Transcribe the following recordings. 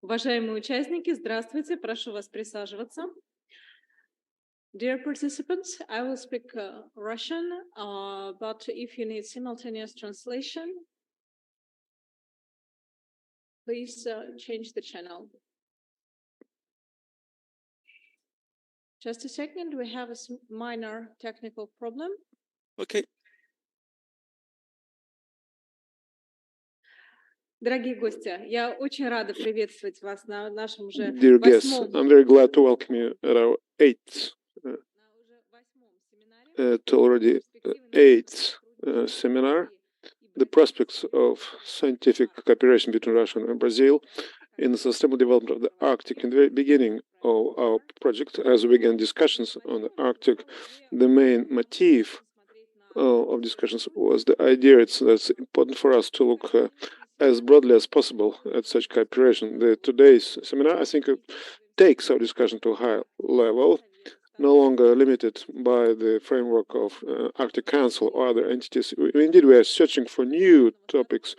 Уважаемые участники, здравствуйте, прошу вас присаживаться. Dear participants, I will speak Russian, but if you need simultaneous translation, please change the channel. Just a second, we have a minor technical problem. Okay. Дорогие гости, я очень рада приветствовать вас на нашем уже Dear guests, I'm very glad to welcome you at our eighth seminar, the prospects of scientific cooperation between Russia and Brazil in the sustainable development of the Arctic. In the very beginning of our project, as we began discussions on the Arctic, the main motif of discussions was the idea it's important for us to look as broadly as possible at such cooperation. Today's seminar, I think, takes our discussion to a higher level, no longer limited by the framework of Arctic Council or other entities. Indeed, we are searching for new topics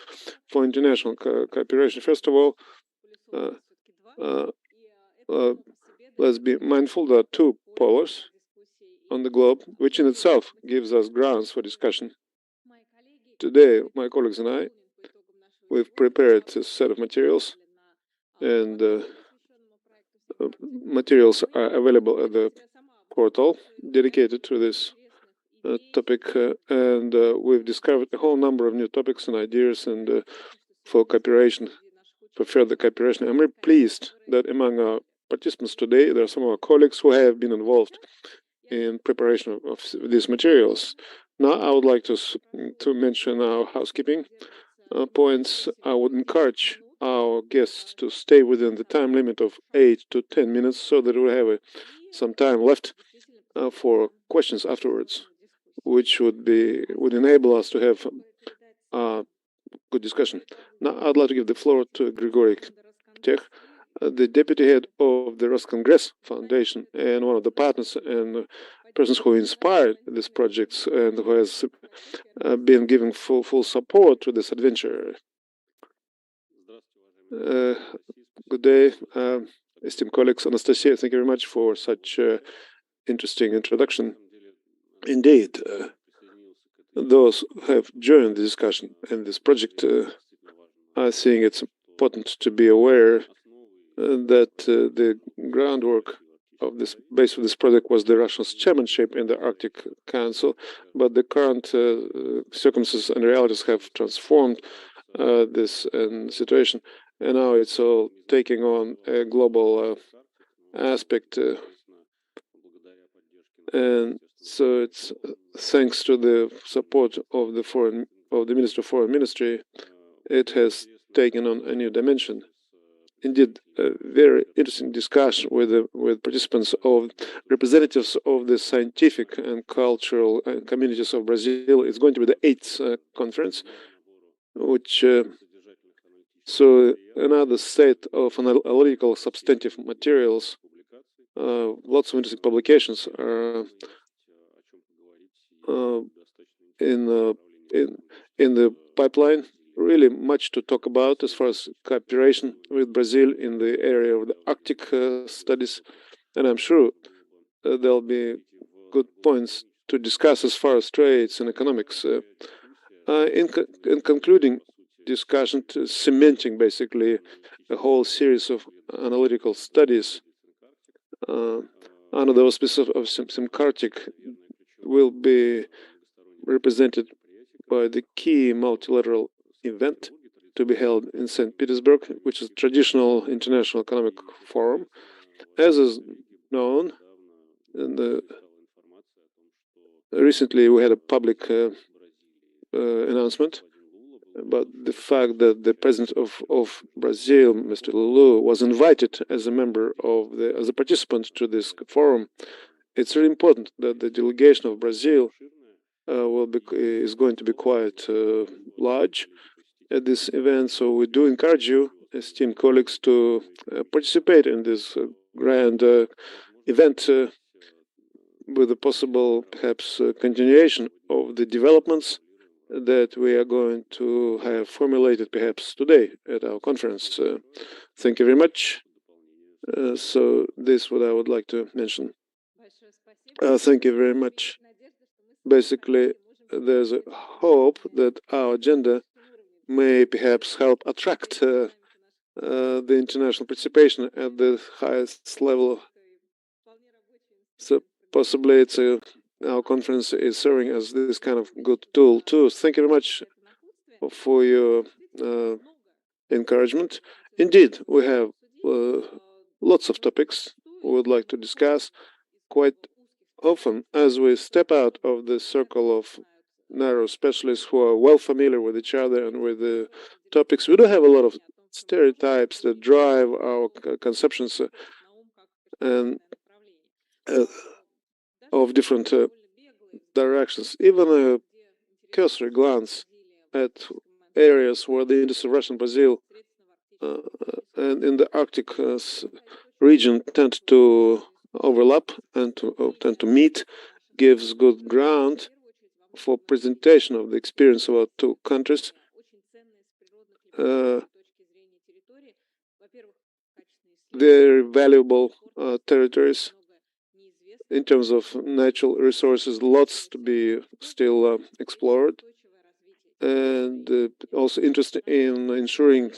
for international cooperation. First of all, let's be mindful that two polars on the globe, which in itself gives us grounds for discussion. Today, my colleagues and I, we've prepared a set of materials, and materials are available at the portal dedicated to this topic, and we've discovered a whole number of new topics and ideas and for cooperation, for further cooperation. I'm very pleased that among our participants today, there are some of our colleagues who have been involved in preparation of these materials. Now, I would like to mention our housekeeping points. I would encourage our guests to stay within the time limit of 8 to 10 minutes so that we'll have some time left for questions afterwards, which would enable us to have a good discussion. Now, I'd like to give the floor to Grigory Tech, the deputy head of the Roscongress Foundation and one of the partners and persons who inspired these projects and who has been giving full support to this adventure. Good day, esteemed colleagues. Anastasia, thank you very much for such interesting introduction. Indeed, those who have joined the discussion and this project, I think it's important to be aware that the groundwork of this base of this project was the Russia's chairmanship in the Arctic Council, but the current circumstances and realities have transformed this situation, and now it's all taking on a global aspect, and so it's thanks to the support of the Minister of Foreign Ministry, it has taken on a new dimension. Indeed, a very interesting discussion with participants of representatives of the scientific and cultural communities of Brazil. It's going to be the 8th conference, which so another set of analytical substantive materials. Lots of interesting publications are in the pipeline. Really much to talk about as far as cooperation with Brazil in the area of the Arctic studies, and I'm sure there'll be good points to discuss as far as trades and economics. In concluding discussion, cementing basically a whole series of analytical studies under the auspices of ThinkArctic will be represented by the key multilateral event to be held in St. Petersburg, which is a traditional international economic forum. As is known, recently we had a public announcement about the fact that the president of Brazil, Mr. Lulu, was invited as a member of as a participant to this forum. It's really important that the delegation of Brazil is going to be quite large at this event, so we do encourage you, esteemed colleagues, to participate in this grand event with a possible, perhaps, continuation of the developments that we are going to have formulated perhaps today at our conference. Thank you very much. So this is what I would like to mention. Thank you very much. Basically, there's a hope that our agenda may perhaps help attract the international participation at the highest level. So possibly our conference is serving as this kind of good tool too. Thank you very much for your encouragement. Indeed, we have lots of topics we would like to discuss. Quite often, as we step out of the circle of narrow specialists who are well familiar with each other and with the topics, we do have a lot of stereotypes that drive our conceptions and of different directions. Even a cursory glance at areas where the industry of Russia and Brazil and in the Arctic region tend to overlap and tend to meet gives good ground for presentation of the experience of our two countries. Very valuable territories in terms of natural resources, lots to be still explored, and also interested in ensuring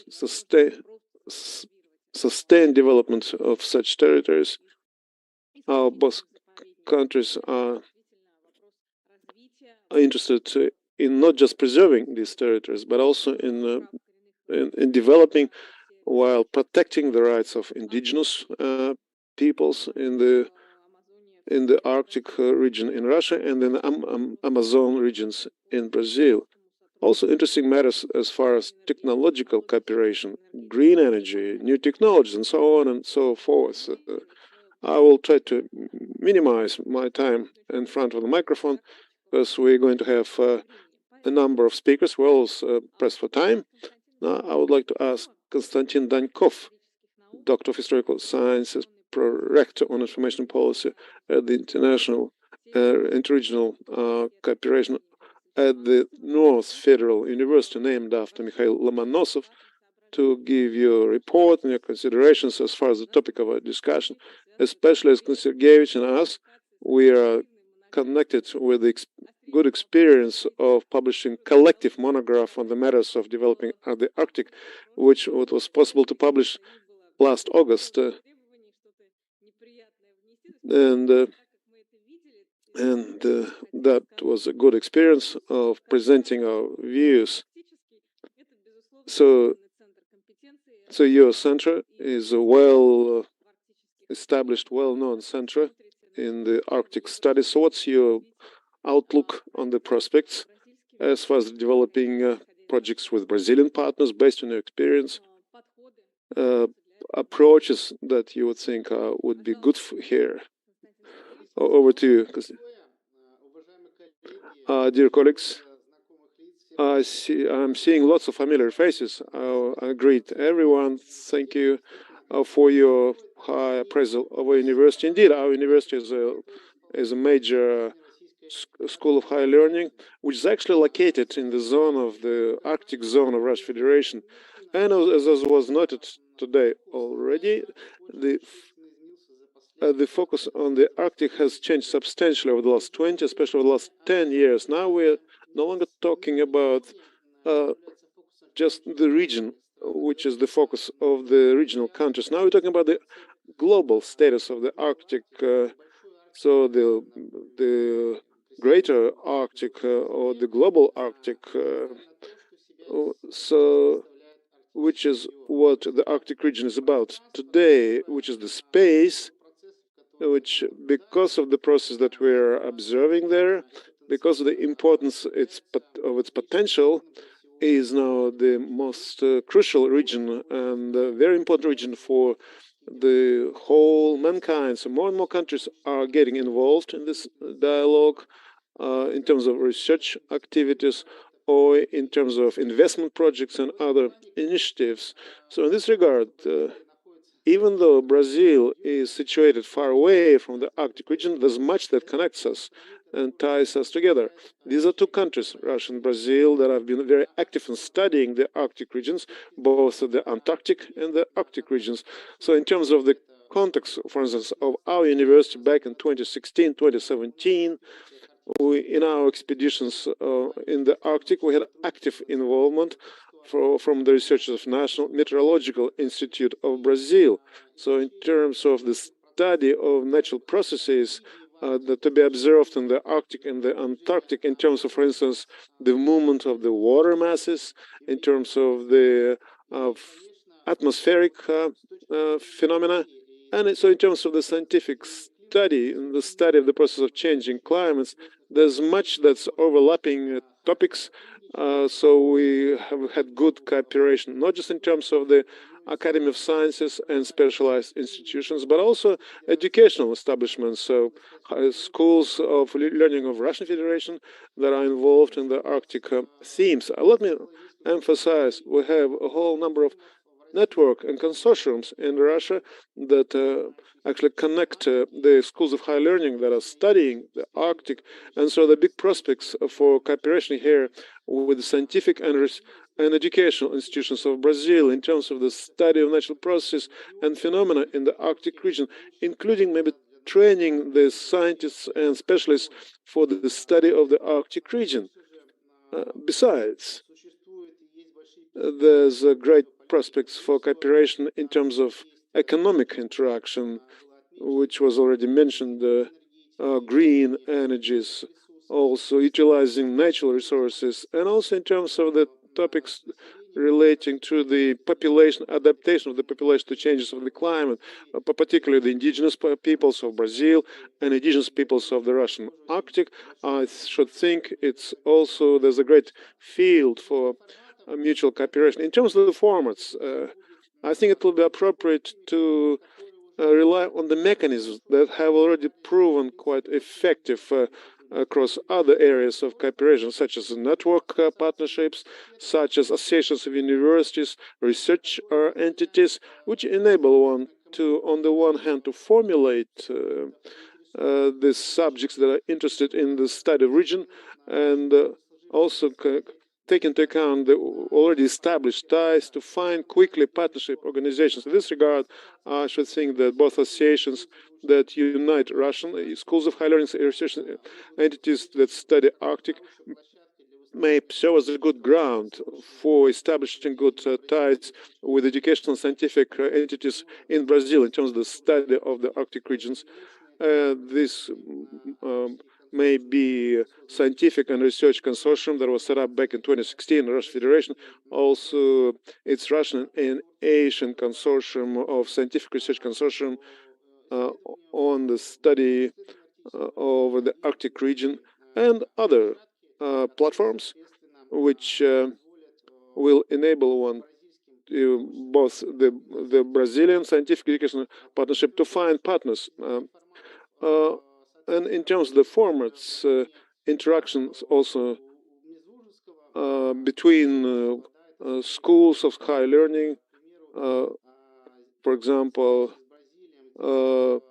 sustained development of such territories. Our both countries are interested in not just preserving these territories, but also in developing while protecting the rights of indigenous peoples in the Arctic region in Russia and in the Amazon regions in Brazil. Also interesting matters as far as technological cooperation, green energy, new technologies, and so on and so forth. I will try to minimize my time in front of the microphone because we're going to have a number of speakers. We're all pressed for time. Now, I would like to ask Konstantin Dankov, Doctor of Historical Sciences, Prorector on Information Policy at the International Interregional Cooperation at the North Federal University, named after Mikhail Lomonosov, to give you a report and your considerations as far as the topic of our discussion. Especially as Konsergevich and us, we are connected with the good experience of publishing collective monograph on the matters of developing the Arctic, which was possible to publish last August. And that was a good experience of presenting our views. So your center is a well-established, well-known center in the Arctic studies. So what's your outlook on the prospects as far as developing projects with Brazilian partners based on your experience, approaches that you would think would be good here? Over to you. Dear colleagues, I'm seeing lots of familiar faces. I greet everyone. Thank you for your high appraisal of our university. Indeed, our university is a major school of higher learning, which is actually located in the zone of the Arctic zone of Russian Federation. And as was noted today already, the focus on the Arctic has changed substantially over the last 20, especially over the last 10 years. Now we're no longer talking about just the region, which is the focus of the regional countries. Now we're talking about the global status of the Arctic. So the greater Arctic or the global Arctic, which is what the Arctic region is about today, which is the space, which, because of the process that we're observing there, because of the importance of its potential, is now the most crucial region and a very important region for the whole mankind. So more and more countries are getting involved in this dialogue in terms of research activities or in terms of investment projects and other initiatives. So in this regard, even though Brazil is situated far away from the Arctic region, there's much that connects us. and ties us together. These are two countries, Russia and Brazil, that have been very active in studying the Arctic regions, both the Antarctic and the Arctic regions. So in terms of the context, for instance, of our university back in 2016, 2017, in our expeditions in the Arctic, we had active involvement from the researchers of National Meteorological Institute of Brazil. So in terms of the study of natural processes that to be observed in the Arctic and the Antarctic, in terms of, for instance, the movement of the water masses, in terms of the atmospheric phenomena, and so in terms of the scientific study, in the study of the process of changing climates, there's much that's overlapping topics. So we have had good cooperation, not just in terms of the Academy of Sciences and specialized institutions, but also educational establishments, so schools of learning of Russian Federation that are involved in the Arctic themes. Let me emphasize, we have a whole number of network and consortiums in Russia that actually connect the schools of higher learning that are studying the Arctic, and so the big prospects for cooperation here with the scientific and educational institutions of Brazil in terms of the study of natural processes and phenomena in the Arctic region, including maybe training the scientists and specialists for the study of the Arctic region. Besides, there's great prospects for cooperation in terms of economic interaction, which was already mentioned, green energies, also utilizing natural resources, and also in terms of the topics relating to the population, adaptation of the population to changes of the climate, particularly the indigenous peoples of Brazil and indigenous peoples of the Russian Arctic. I should think it's also, there's a great field for mutual cooperation. In terms of the formats, I think it will be appropriate to rely on the mechanisms that have already proven quite effective across other areas of cooperation, such as network partnerships, such as associations of universities, research entities, which enable one to, on the one hand, to formulate the subjects that are interested in the study of region, and also take into account the already established ties to find quickly partnership organizations. In this regard, I should think that both associations that unite Russian schools of high learning research entities that study Arctic may serve as a good ground for establishing good ties with educational and scientific entities in Brazil in terms of the study of the Arctic regions. This may be scientific and research consortium that was set up back in 2016 in the Russian Federation. Also, it's Russian and Asian consortium of scientific research consortium on the study of the Arctic region, and other platforms which will enable one both the Brazilian scientific education partnership to find partners. And in terms of the formats, interactions also between schools of high learning, for example, so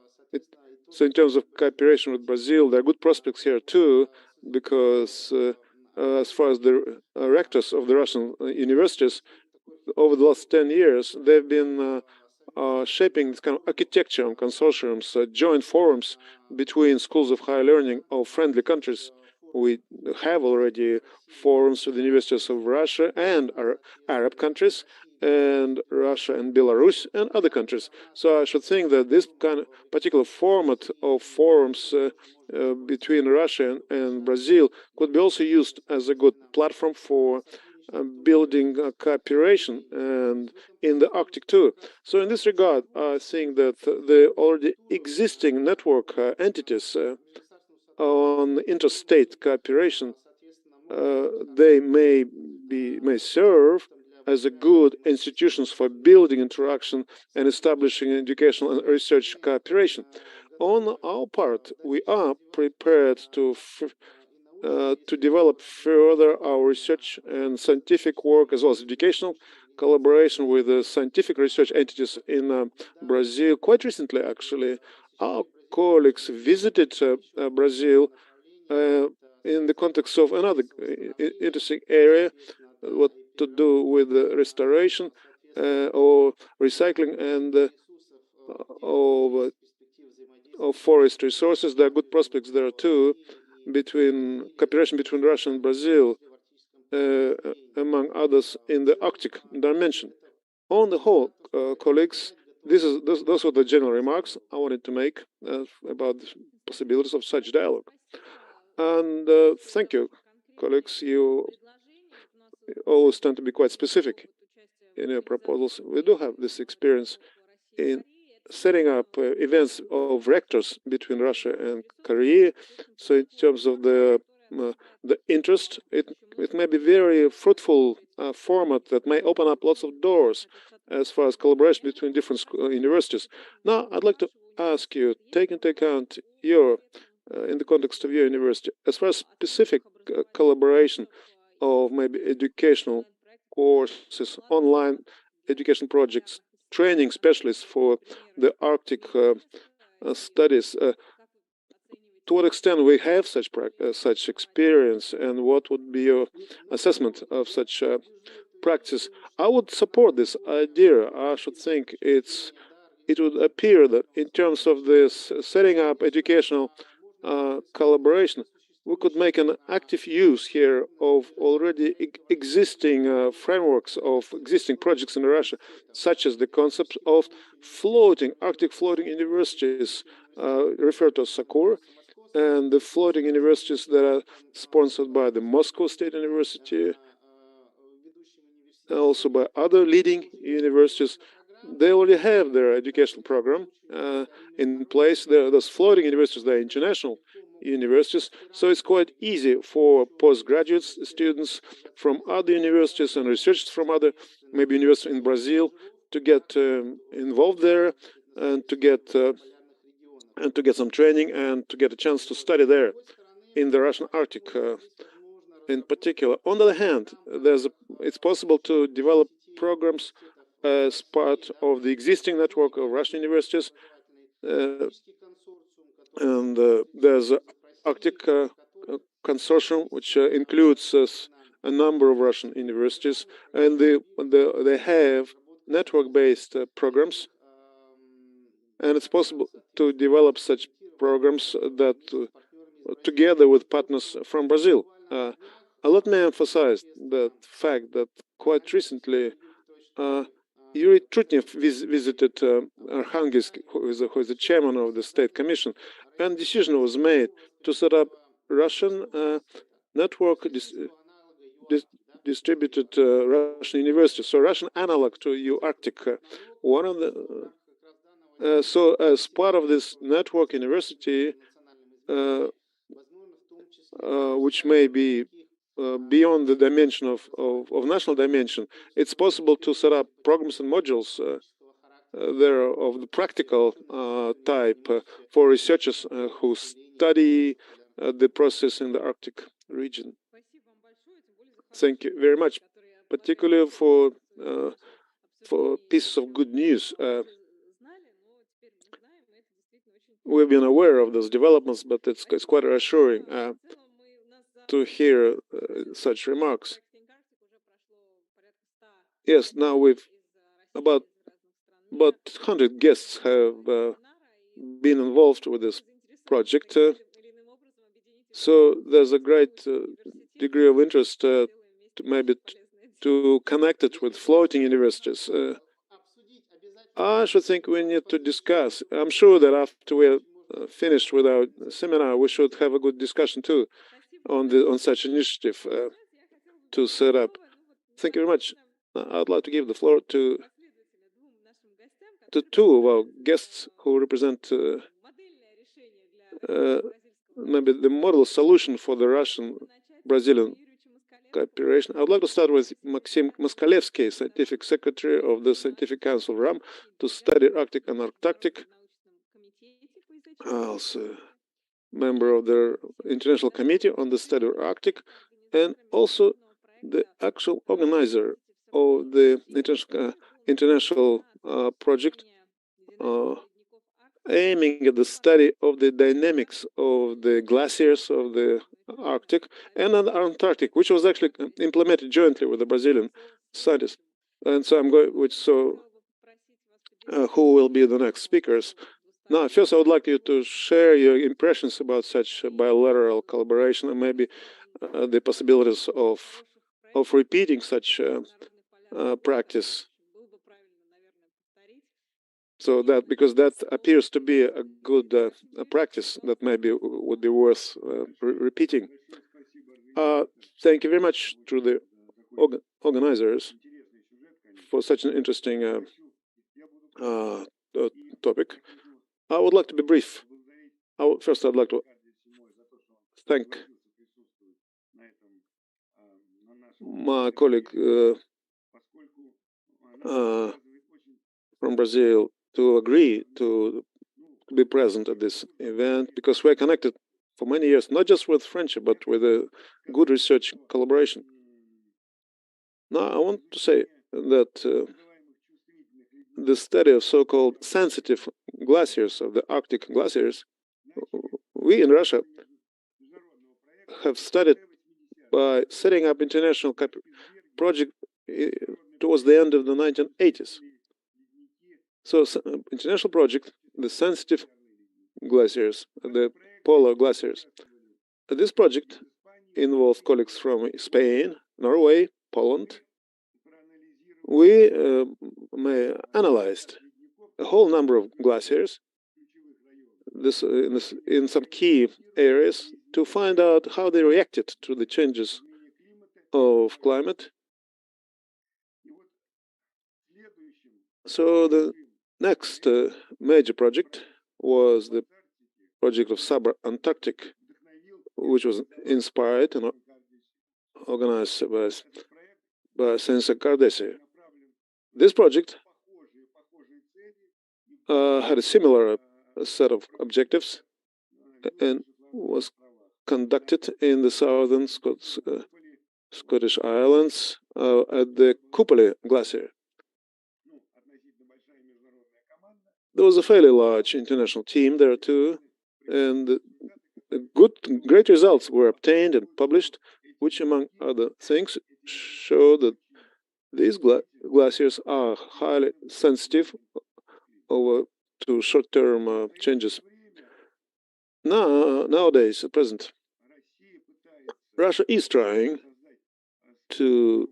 in terms of cooperation with Brazil, there are good prospects here too, because as far as the rectors of the Russian universities, over the last 10 years, they've been shaping this kind of architecture and consortiums, joint forums between schools of higher learning of friendly countries. We have already forums with the universities of Russia and Arab countries, and Russia and Belarus and other countries. So I should think that this kind of particular format of forums between Russia and Brazil could be also used as a good platform for building cooperation and in the Arctic too. So in this regard, I think that the already existing network entities on interstate cooperation, they may serve as a good institutions for building interaction and establishing educational and research cooperation. On our part, we are prepared to develop further our research and scientific work, as well as educational collaboration with the scientific research entities in Brazil. Quite recently, actually, our colleagues visited Brazil in the context of another interesting area, what to do with restoration or recycling and of forest resources. There are good prospects there too, between cooperation between Russia and Brazil, among others, in the Arctic dimension. On the whole, colleagues, those were the general remarks I wanted to make about the possibilities of such dialogue. And thank you, colleagues. You always tend to be quite specific in your proposals. We do have this experience in setting up events of rectors between Russia and Korea. So in terms of the interest, it may be very fruitful format that may open up lots of doors as far as collaboration between different universities. Now, I'd like to ask you, take into account your, in the context of your university, as far as specific collaboration of maybe educational courses, online education projects, training specialists for the Arctic studies. To what extent we have such experience, and what would be your assessment of such practice? I would support this idea. I should think it would appear that in terms of this setting up educational collaboration, we could make an active use here of already existing frameworks of existing projects in Russia, such as the concept of Arctic floating universities, referred to as SAKUR, and the floating universities that are sponsored by the Moscow State University, also by other leading universities. They already have their educational program in place. Those floating universities, they're international universities, so it's quite easy for postgraduate students from other universities and researchers from other, maybe universities in Brazil, to get involved there and to get some training and to get a chance to study there in the Russian Arctic in particular. On the other hand, it's possible to develop programs as part of the existing network of Russian universities, and there's an Arctic consortium which includes a number of Russian universities, and they have network-based programs, and it's possible to develop such programs that together with partners from Brazil. Let me emphasize the fact that quite recently Yuri Trutnev visited Arkhangelsk, who is the chairman of the State Commission, and decision was made to set up Russian network distributed Russian universities, so Russian analog to U-Arctic. One of the so as part of this network university, which may be beyond the dimension of national dimension, it's possible to set up programs and modules there of the practical type for researchers who study the process in the Arctic region. Thank you very much, particularly for pieces of good news. We've been aware of those developments, but it's quite reassuring to hear such remarks. Yes, now we've about 100 guests have been involved with this project, so there's a great degree of interest to connect it with floating universities. I should think we need to discuss. I'm sure that after we're finished with our seminar, we should have a good discussion too on such initiative to set up. Thank you very much. I'd like to give the floor to two of our guests who represent maybe the model solution for the Russian-Brazilian cooperation. I would like to start with Maxim Moskalevsky, Scientific Secretary of the Scientific Council of RAM to study Arctic and Antarctic, also member of the International Committee on the Study of Arctic, and also the actual organizer of the international project aiming at the study of the dynamics of the glaciers of the Arctic and the Antarctic, which was actually implemented jointly with the Brazilian scientists. And so I'm going, who will be the next speakers? Now, first, I would like you to share your impressions about such bilateral collaboration and maybe the possibilities of repeating such practice. So that, because that appears to be a good practice that maybe would be worth repeating. Thank you very much to the organizers for such an interesting topic. I would like to be brief. First, I'd like to thank my colleague from Brazil to agree to be present at this event, because we're connected for many years, not just with friendship, but with a good research collaboration. Now, I want to say that the study of so-called sensitive glaciers, of the Arctic glaciers, we in Russia have studied by setting up international project towards the end of the 1980s. So, international project, the sensitive glaciers, the polar glaciers. This project involved colleagues from Spain, Norway, Poland. We analyzed a whole number of glaciers in some key areas to find out how they reacted to the changes of climate. So the next major project was the project of Antarctic, which was inspired and organized by ThinkArctic. This project had a similar set of objectives and was conducted in the southern Scottish Islands at the Kupole Glacier. There was a fairly large international team there too, and great results were obtained and published, which, among other things, show that these glaciers are highly sensitive to short-term changes. Nowadays, at present, Russia is trying to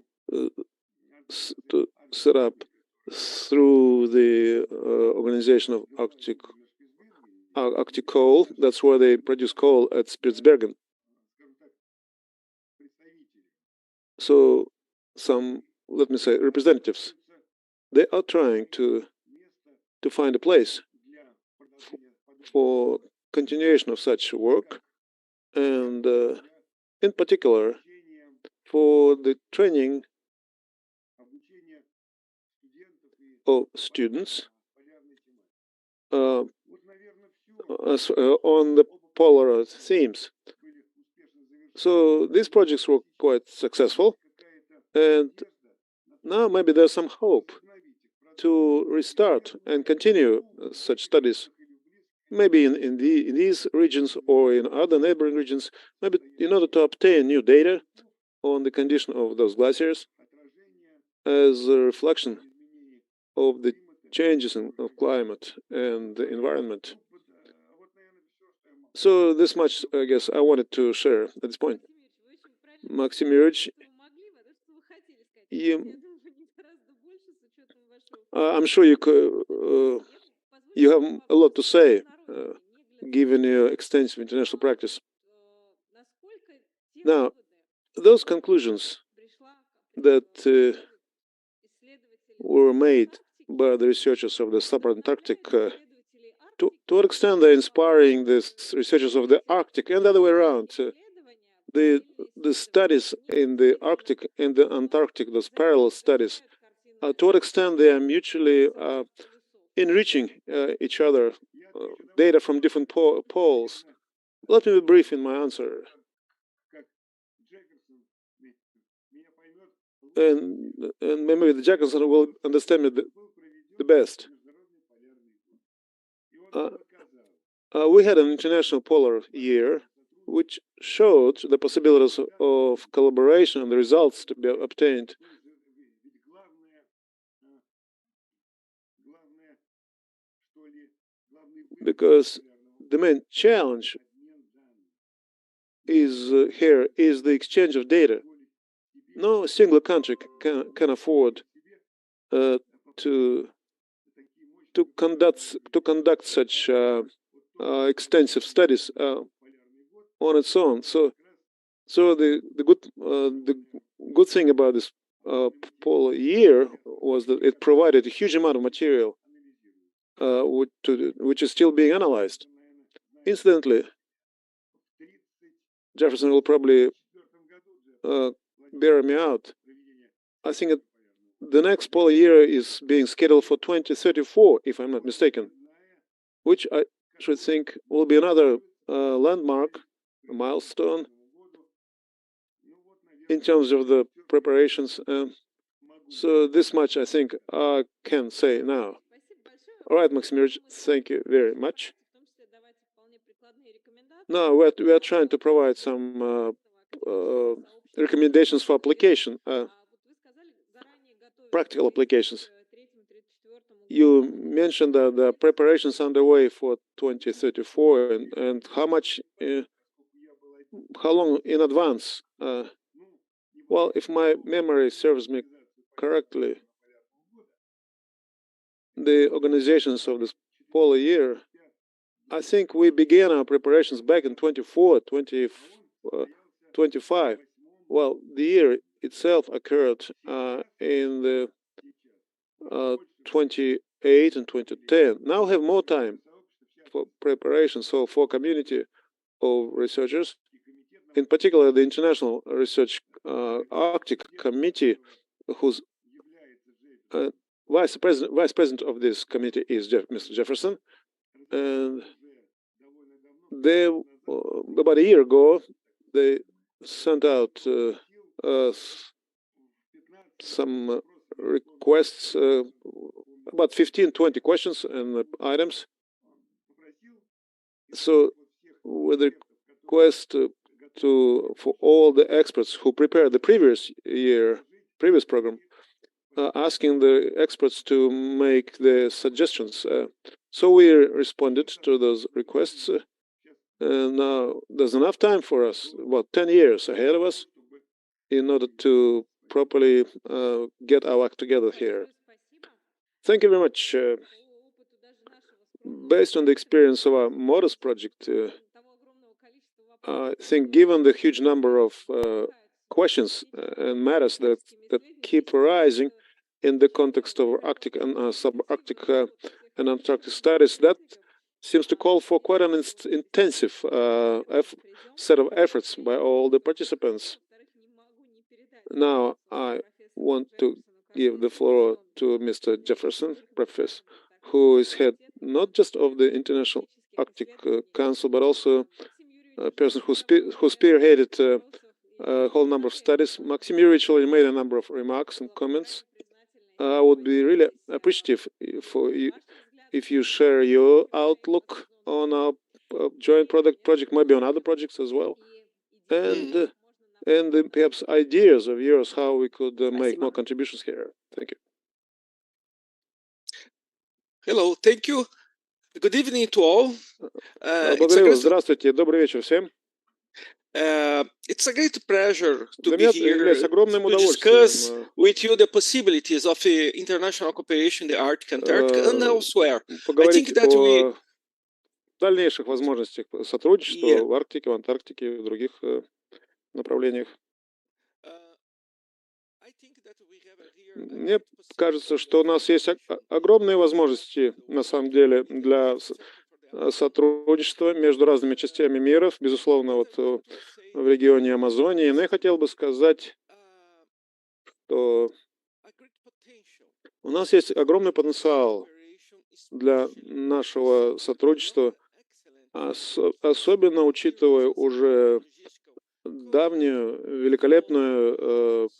set up, through the organization of Arctic Coal, that's where they produce coal at Spitsbergen. So some, let me say, representatives, they are trying to find a place for continuation of such work, and in particular for the training of students on the polar themes. So these projects were quite successful, and now maybe there's some hope to restart and continue such studies, maybe in these regions or in other neighboring regions, maybe in order to obtain new data on the condition of those glaciers as a reflection of the changes of climate and the environment. So this much, I guess, I wanted to share at this point. Maxim Yuryevich, I'm sure you have a lot to say, given your extensive international practice. Now, those conclusions that were made by the researchers of the subantarctic, to what extent they're inspiring the researchers of the Arctic and the other way around. The studies in the Arctic and the Antarctic, those parallel studies, to what extent they are mutually enriching each other, data from different poles. Let me be brief in my answer. And maybe the Jacobson will understand me the best. we had an international polar year, which showed the possibilities of collaboration and the results to be obtained. Because the main challenge is here is the exchange of data. No single country can afford to conduct such extensive studies on its own. So the good thing about this polar year was that it provided a huge amount of material which is still being analyzed. Incidentally, Jefferson will probably bear me out. I think that the next polar year is being scheduled for 2034, if I'm not mistaken, which I should think will be another landmark, a milestone in terms of the preparations. So this much I think I can say now. All right, Maximirovich, thank you very much. Now we are trying to provide some recommendations for application, practical applications. You mentioned that the preparations underway for 2034, and how long in advance? Well, if my memory serves me correctly, the organizations of this polar year, I think we began our preparations back in 25. Well, the year itself occurred in the 28 and 2010. Now we have more time for preparation. So for community of researchers, in particular the International Research Arctic Committee, whose vice president of this committee is Mr. Jefferson, and they about a year ago they sent out some requests, about 15-20 questions and items. So with a request for all the experts who prepared the previous program, asking the experts to make the suggestions. So we responded to those requests. And now there's enough time for us, about 10 years ahead of us, in order to properly get our act together here. Thank you very much. Based on the experience of our modest project, I think given the huge number of questions and matters that keep arising in the context of Arctic and subarctic and Antarctic studies, that seems to call for quite an intensive set of efforts by all the participants. Now I want to give the floor to Mr. Jefferson, Professor, who is head not just of the International Arctic Council, but also a person who spearheaded a whole number of studies. Maxim Yuryevich already made a number of remarks and comments. I would be really appreciative if you share your outlook on our joint project, maybe on other projects as well, and perhaps ideas of yours how we could make more contributions here. Thank you. Hello, thank you. Good evening to all. Благодарю. Здравствуйте. Добрый вечер всем. It's a great pleasure to Для be меня here является огромным to discuss удовольствием with you the possibilities of international cooperation in the Arctic, Antarctic, and elsewhere. I think поговорить that we о дальнейших возможностях сотрудничества в Арктике, в Антарктике и в других направлениях. Мне кажется, что у нас есть огромные возможности, на самом деле, для сотрудничества между разными частями мира, безусловно, вот в регионе Амазонии. Но я хотел бы сказать, что у нас есть огромный потенциал для нашего сотрудничества, особенно учитывая уже давнюю великолепную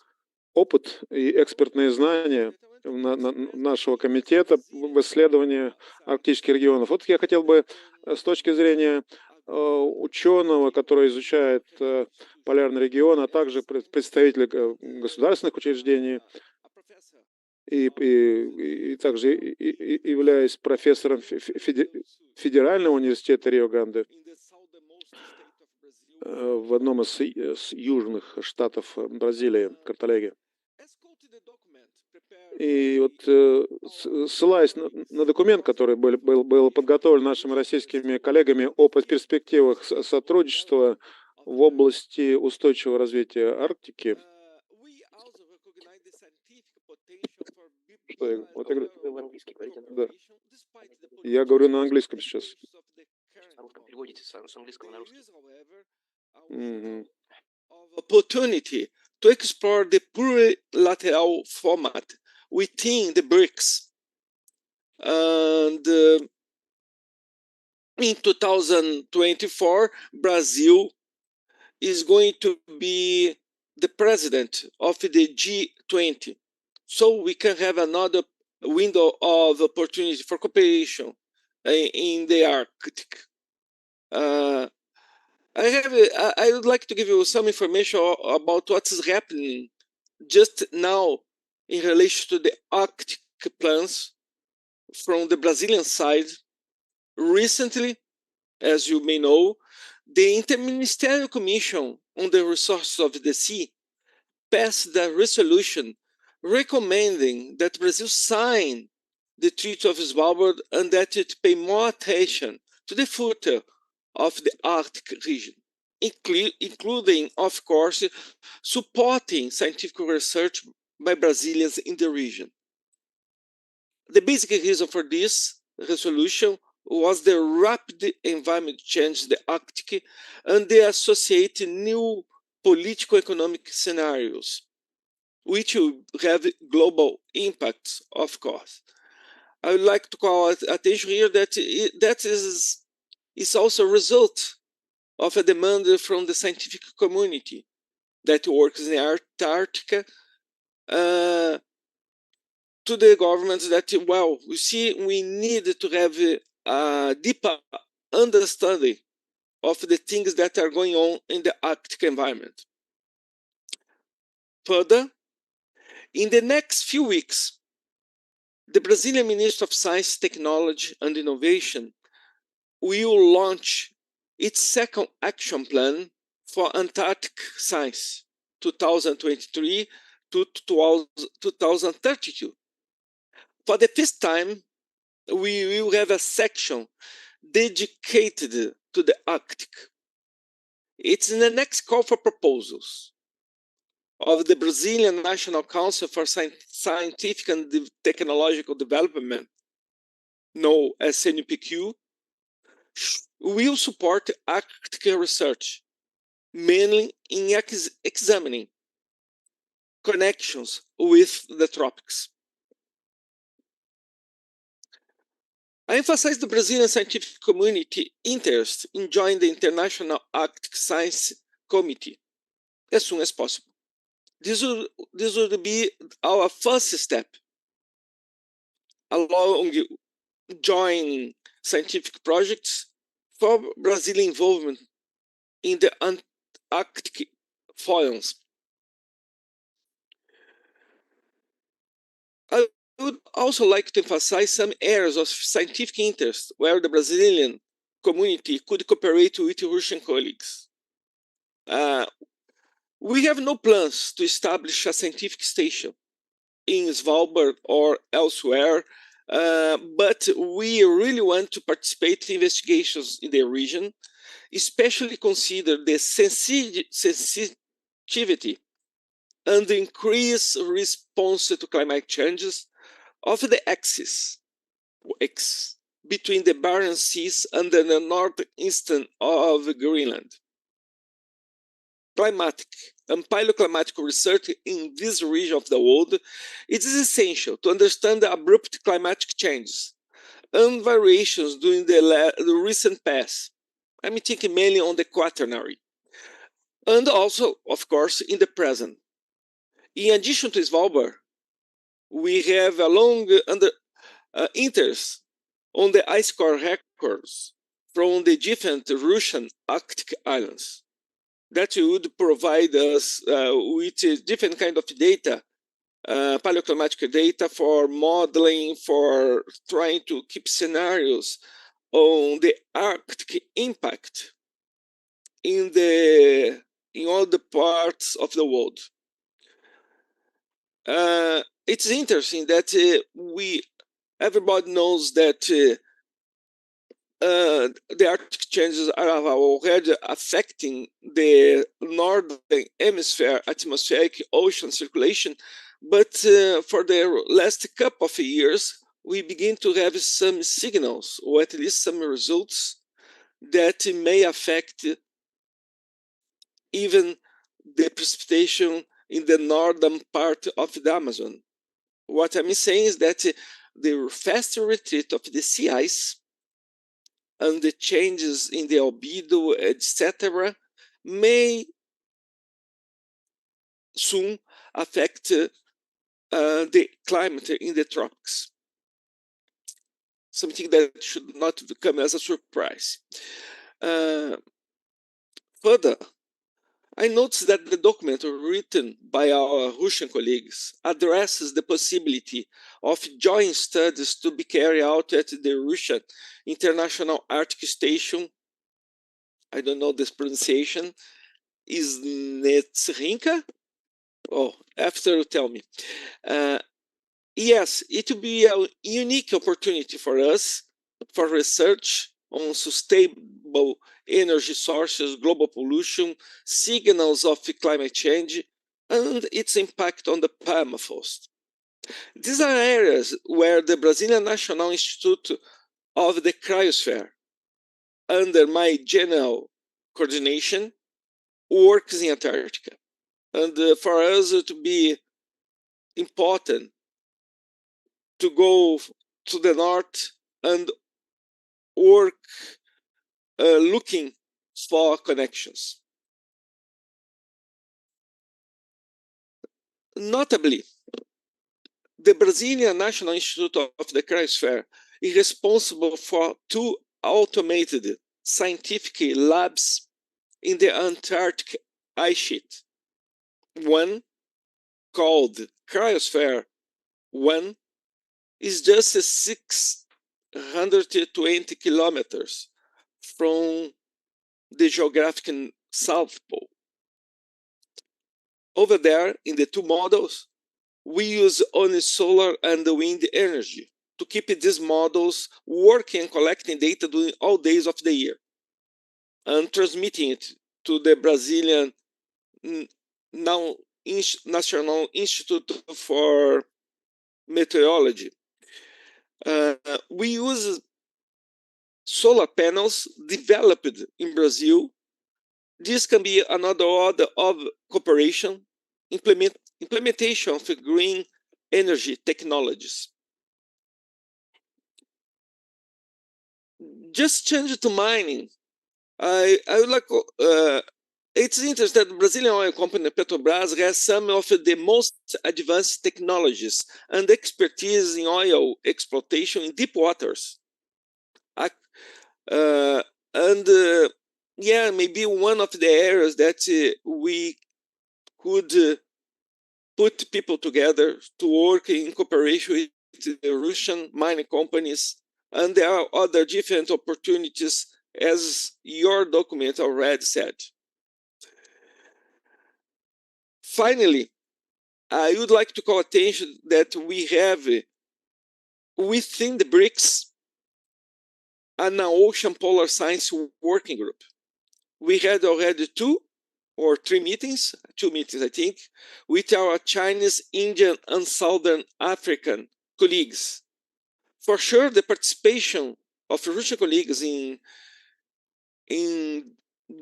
опыт и экспертные знания нашего комитета в исследовании арктических регионов. Вот я хотел бы с точки зрения ученого, который изучает полярный регион, а также представителя государственных учреждений, и также являюсь профессором Федерального университета Рио-Гранде в одном из южных штатов Бразилии, Карталеге. И вот ссылаясь на документ, который был подготовлен нашими российскими коллегами о перспективах сотрудничества в области устойчивого развития Арктики, что я, вот я говорю, Вы в английский говорите, да. Я говорю на английском сейчас. На русском переводите с английского на русский. Opportunity to explore the plurilateral format within the BRICS. And in 2024, Brazil is going to be the president of the G20. So we can have another window of opportunity for cooperation in the Arctic. I would like to give you some information about what is happening just now in relation to the Arctic plans from the Brazilian side. Recently, as you may know, the Interministerial Commission on the Resources of the Sea passed a resolution recommending that Brazil sign the Treaty of Svalbard and that it pay more attention to the future of the Arctic region, including, of course, supporting scientific research by Brazilians in the region. The basic reason for this resolution was the rapid environment change in the Arctic and the associated new political economic scenarios, which will have global impacts, of course. I would like to call attention here that that is also a result of a demand from the scientific community that works in Antarctica to the governments that, well, we see we need to have a deeper understanding of the things that are going on in the Arctic environment. Further, in the next few weeks, the Brazilian Ministry of Science, Technology and Innovation will launch its second action plan for Antarctic science, 2023 to 2032. For the first time, we will have a section dedicated to the Arctic. It's in the next call for proposals of the Brazilian National Council for Scientific and Technological Development, known as CNPq, will support Arctic research, mainly in examining connections with the tropics. I emphasize the Brazilian scientific community interest in joining the International Arctic Science Committee as soon as possible. This would be our first step along joining scientific projects for Brazilian involvement in the Arctic forums. I would also like to emphasize some areas of scientific interest where the Brazilian community could cooperate with Russian colleagues. We have no plans to establish a scientific station in Svalbard or elsewhere, but we really want to participate in investigations in the region, especially consider the sensitivity and the increased response to climate changes of the axis between the Barents Seas and the northeastern of Greenland. Climatic and paleoclimatic research in this region of the world is essential to understand the abrupt climatic changes and variations during the recent past. I'm thinking mainly on the Quaternary, and also, of course, in the present. In addition to Svalbard, we have a long interest on the ice core records from the different Russian Arctic islands that would provide us with different kind of data, paleoclimatic data for modeling, for trying to keep scenarios on the Arctic impact in all the parts of the world. It's interesting that everybody knows that the Arctic changes are already affecting the northern hemisphere atmospheric ocean circulation, but for the last couple of years, we begin to have some signals, or at least some results, that may affect even the precipitation in the northern part of the Amazon. What I'm saying is that the faster retreat of the sea ice and the changes in the albedo, etc., may soon affect the climate in the tropics. Something that should not come as a surprise. Further, I noticed that the document written by our Russian colleagues addresses the possibility of joint studies to be carried out at the Russian International Arctic Station. I don't know this pronunciation. Is Netsrinka? Oh, after you tell me. Yes, it will be a unique opportunity for us for research on sustainable energy sources, global pollution, signals of climate change, and its impact on the permafrost. These are areas where the Brazilian National Institute of the Cryosphere, under my general coordination, works in Antarctica. And for us to be important to go to the north and work looking for connections. Notably, the Brazilian National Institute of the Cryosphere is responsible for 2 automated scientific labs in the Antarctic ice sheet. One, called Cryosphere 1, is just 620 kilometers from the geographic South Pole. Over there, in the 2 models, we use only solar and wind energy to keep these models working and collecting data during all days of the year and transmitting it to the Brazilian now National Institute for Meteorology. We use solar panels developed in Brazil. This can be another order of cooperation, implementation of green energy technologies. Just change to mining. I would like. It's interesting that the Brazilian oil company Petrobras has some of the most advanced technologies and expertise in oil exploitation in deep waters. Yeah, maybe one of the areas that we could put people together to work in cooperation with the Russian mining companies, and there are other different opportunities, as your document already said. Finally, I would like to call attention that we have within the BRICS an ocean polar science working group. We had already 2 or 3 meetings, 2 meetings, I think, with our Chinese, Indian, and Southern African colleagues. For sure, the participation of Russian colleagues in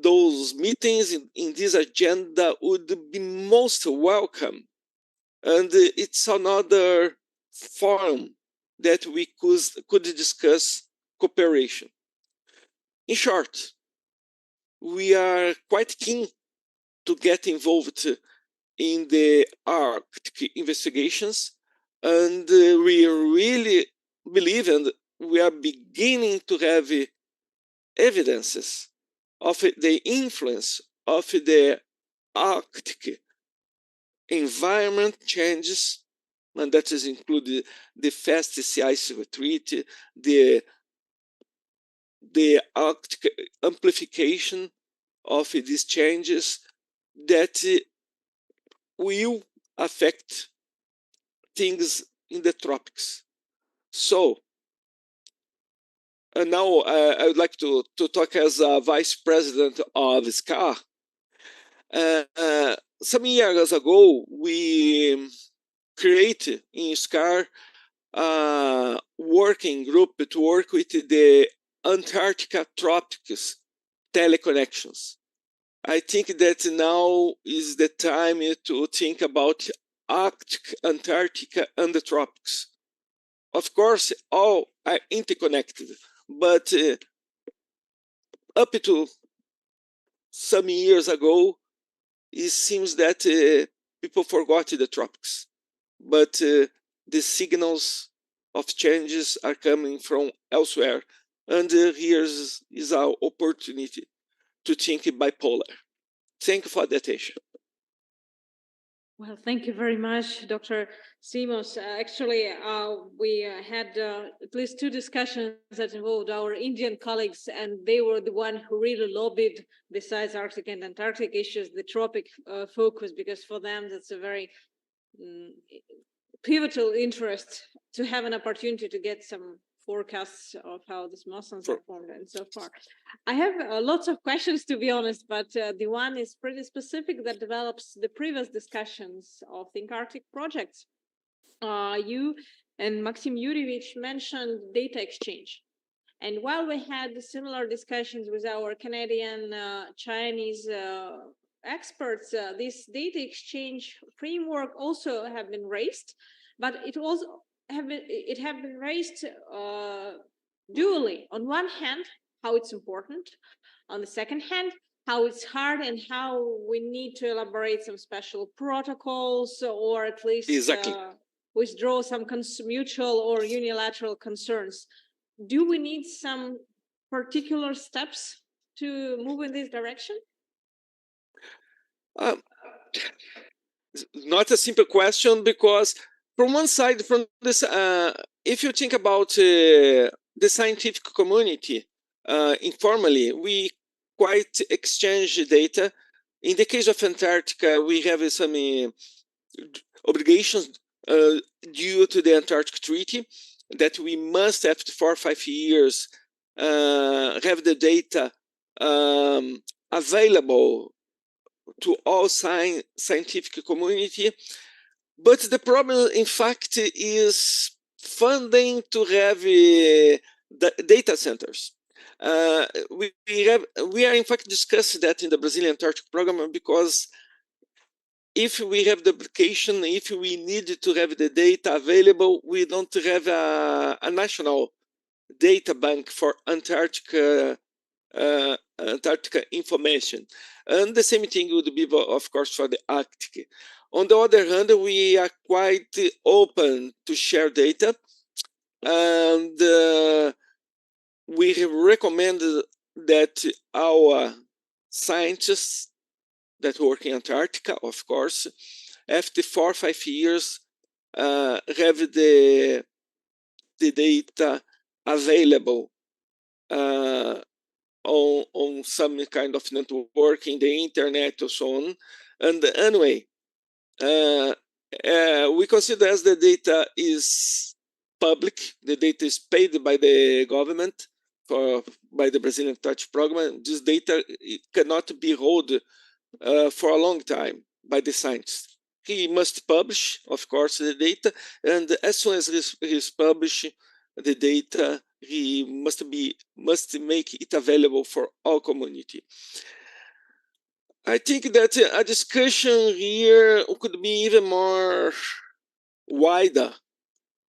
those meetings, in this agenda, would be most welcome. And it's another forum that we could discuss cooperation. In short, we are quite keen to get involved in the Arctic investigations And we really believe, and we are beginning to have evidences of the influence of the Arctic environment changes, and that is included the fast sea ice retreat, the Arctic amplification of these changes that will affect things in the tropics. So now I would like to talk as a vice president of SCAR. Some years ago, we created in SCAR a working group to work with the Antarctica tropics teleconnections. I think that now is the time to think about Arctic, Antarctica, and the tropics. Of course, all are interconnected, but up to some years ago, it seems that people forgot the tropics. But the signals of changes are coming from elsewhere. And here is our opportunity to think bipolar. Thank you for the attention. Well, thank you very much, Dr. Simos. Actually, we had at least 2 discussions that involved our Indian colleagues, and they were the one who really lobbied, besides Arctic and Antarctic issues, the tropic focus, because for them that's a very pivotal interest to have an opportunity to get some forecasts of how these monsoons are formed and so far. I have lots of questions, to be honest, but the one is pretty specific that develops the previous discussions of ThinkArctic projects. You and Maxim Yurievich mentioned data exchange. And while we had similar discussions with our Canadian, Chinese experts, this data exchange framework also have been raised, but it also have been raised dually. On one hand, how it's important. On the second hand, how it's hard and how we need to elaborate some special protocols, or at least withdraw some mutual or unilateral concerns. Do we need some particular steps to move in this direction? Not a simple question, because from one side, from this, if you think about the scientific community, informally, we quite exchange data. In the case of Antarctica, we have some obligations due to the Antarctic Treaty that we must, after 4 or 5 years, have the data available to all scientific community. But the problem, in fact, is funding to have data centers. We are in fact discussing that in the Brazilian Antarctic program, because if we have duplication, if we need to have the data available, we don't have a national data bank for Antarctica information. And the same thing would be, of course, for the Arctic. On the other hand, we are quite open to share data, and we recommend that our scientists that work in Antarctica, of course, after 4 or 5 years, have the data available on some kind of network in the internet or so on. And anyway, we consider as the data is public, the data is paid by the government, by the Brazilian Antarctic program. This data cannot be held for a long time by the scientist. He must publish, of course, the data, and as soon as he's published the data, he must make it available for all community. I think that a discussion here could be even more wider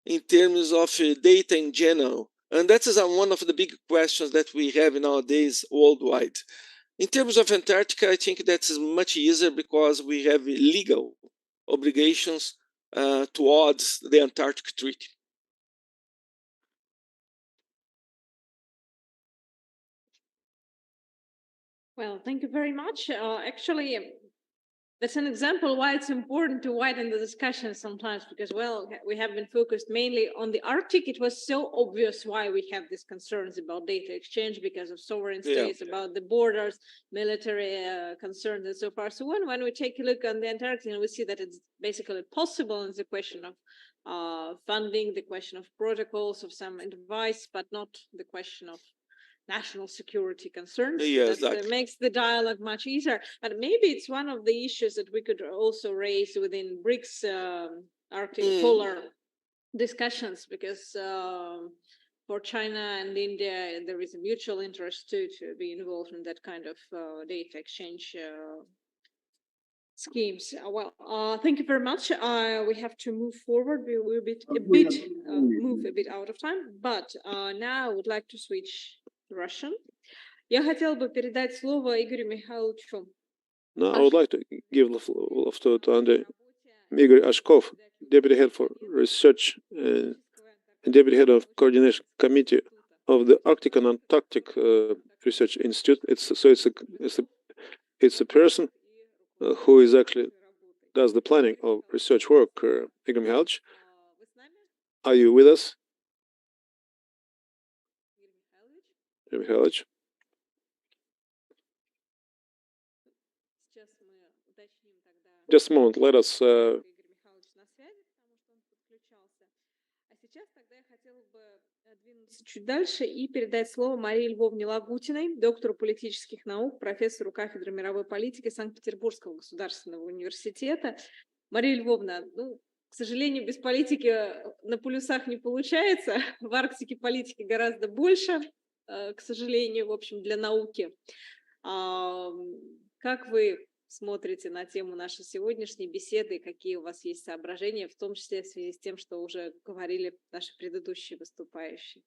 in terms of data in general, and that is one of the big questions that we have nowadays worldwide. In terms of Antarctica, I think that is much easier because we have legal obligations towards the Antarctic Treaty. Well, thank you very much. Actually, that's an example why it's important to widen the discussion sometimes, because, well, we have been focused mainly on the Arctic. It was so obvious why we have these concerns about data exchange because of sovereign states, about the borders, military concerns, and so far. So when we take a look on the Antarctic, we see that it's basically possible, and the question of funding, the question of protocols, of some advice, but not the question of national security concerns. Yes, that makes the dialogue much easier. But maybe it's one of the issues that we could also raise within BRICS Arctic polar discussions, because for China and India, there is a mutual interest too to be involved in that kind of data exchange schemes. Thank you very much. We have to move forward. We will move a bit out of time, but now I would like to switch Russian. Я хотела бы передать слово Игорю Михайловичу. Now, I would like to give the floor to Andrei Igor Ashkov, Deputy Head for Research and Deputy Head of Coordination Committee of the Arctic and Antarctic Research Institute. It's a person who is actually does the planning of research work. Igor Mikhailovich, are you with us? Igor Mikhailovich? Just a moment, let us чуть дальше и передать слово Марии Львовне Лагутиной, доктору политических наук, профессору кафедры мировой политики Санкт-Петербургского государственного университета. Мария Львовна, к сожалению, без политики на полюсах не получается. В Арктике политики гораздо больше, к сожалению, в общем, для науки. Как вы смотрите на тему нашей сегодняшней беседы, какие у вас есть соображения, в том числе в связи с тем, что уже говорили наши предыдущие выступающие?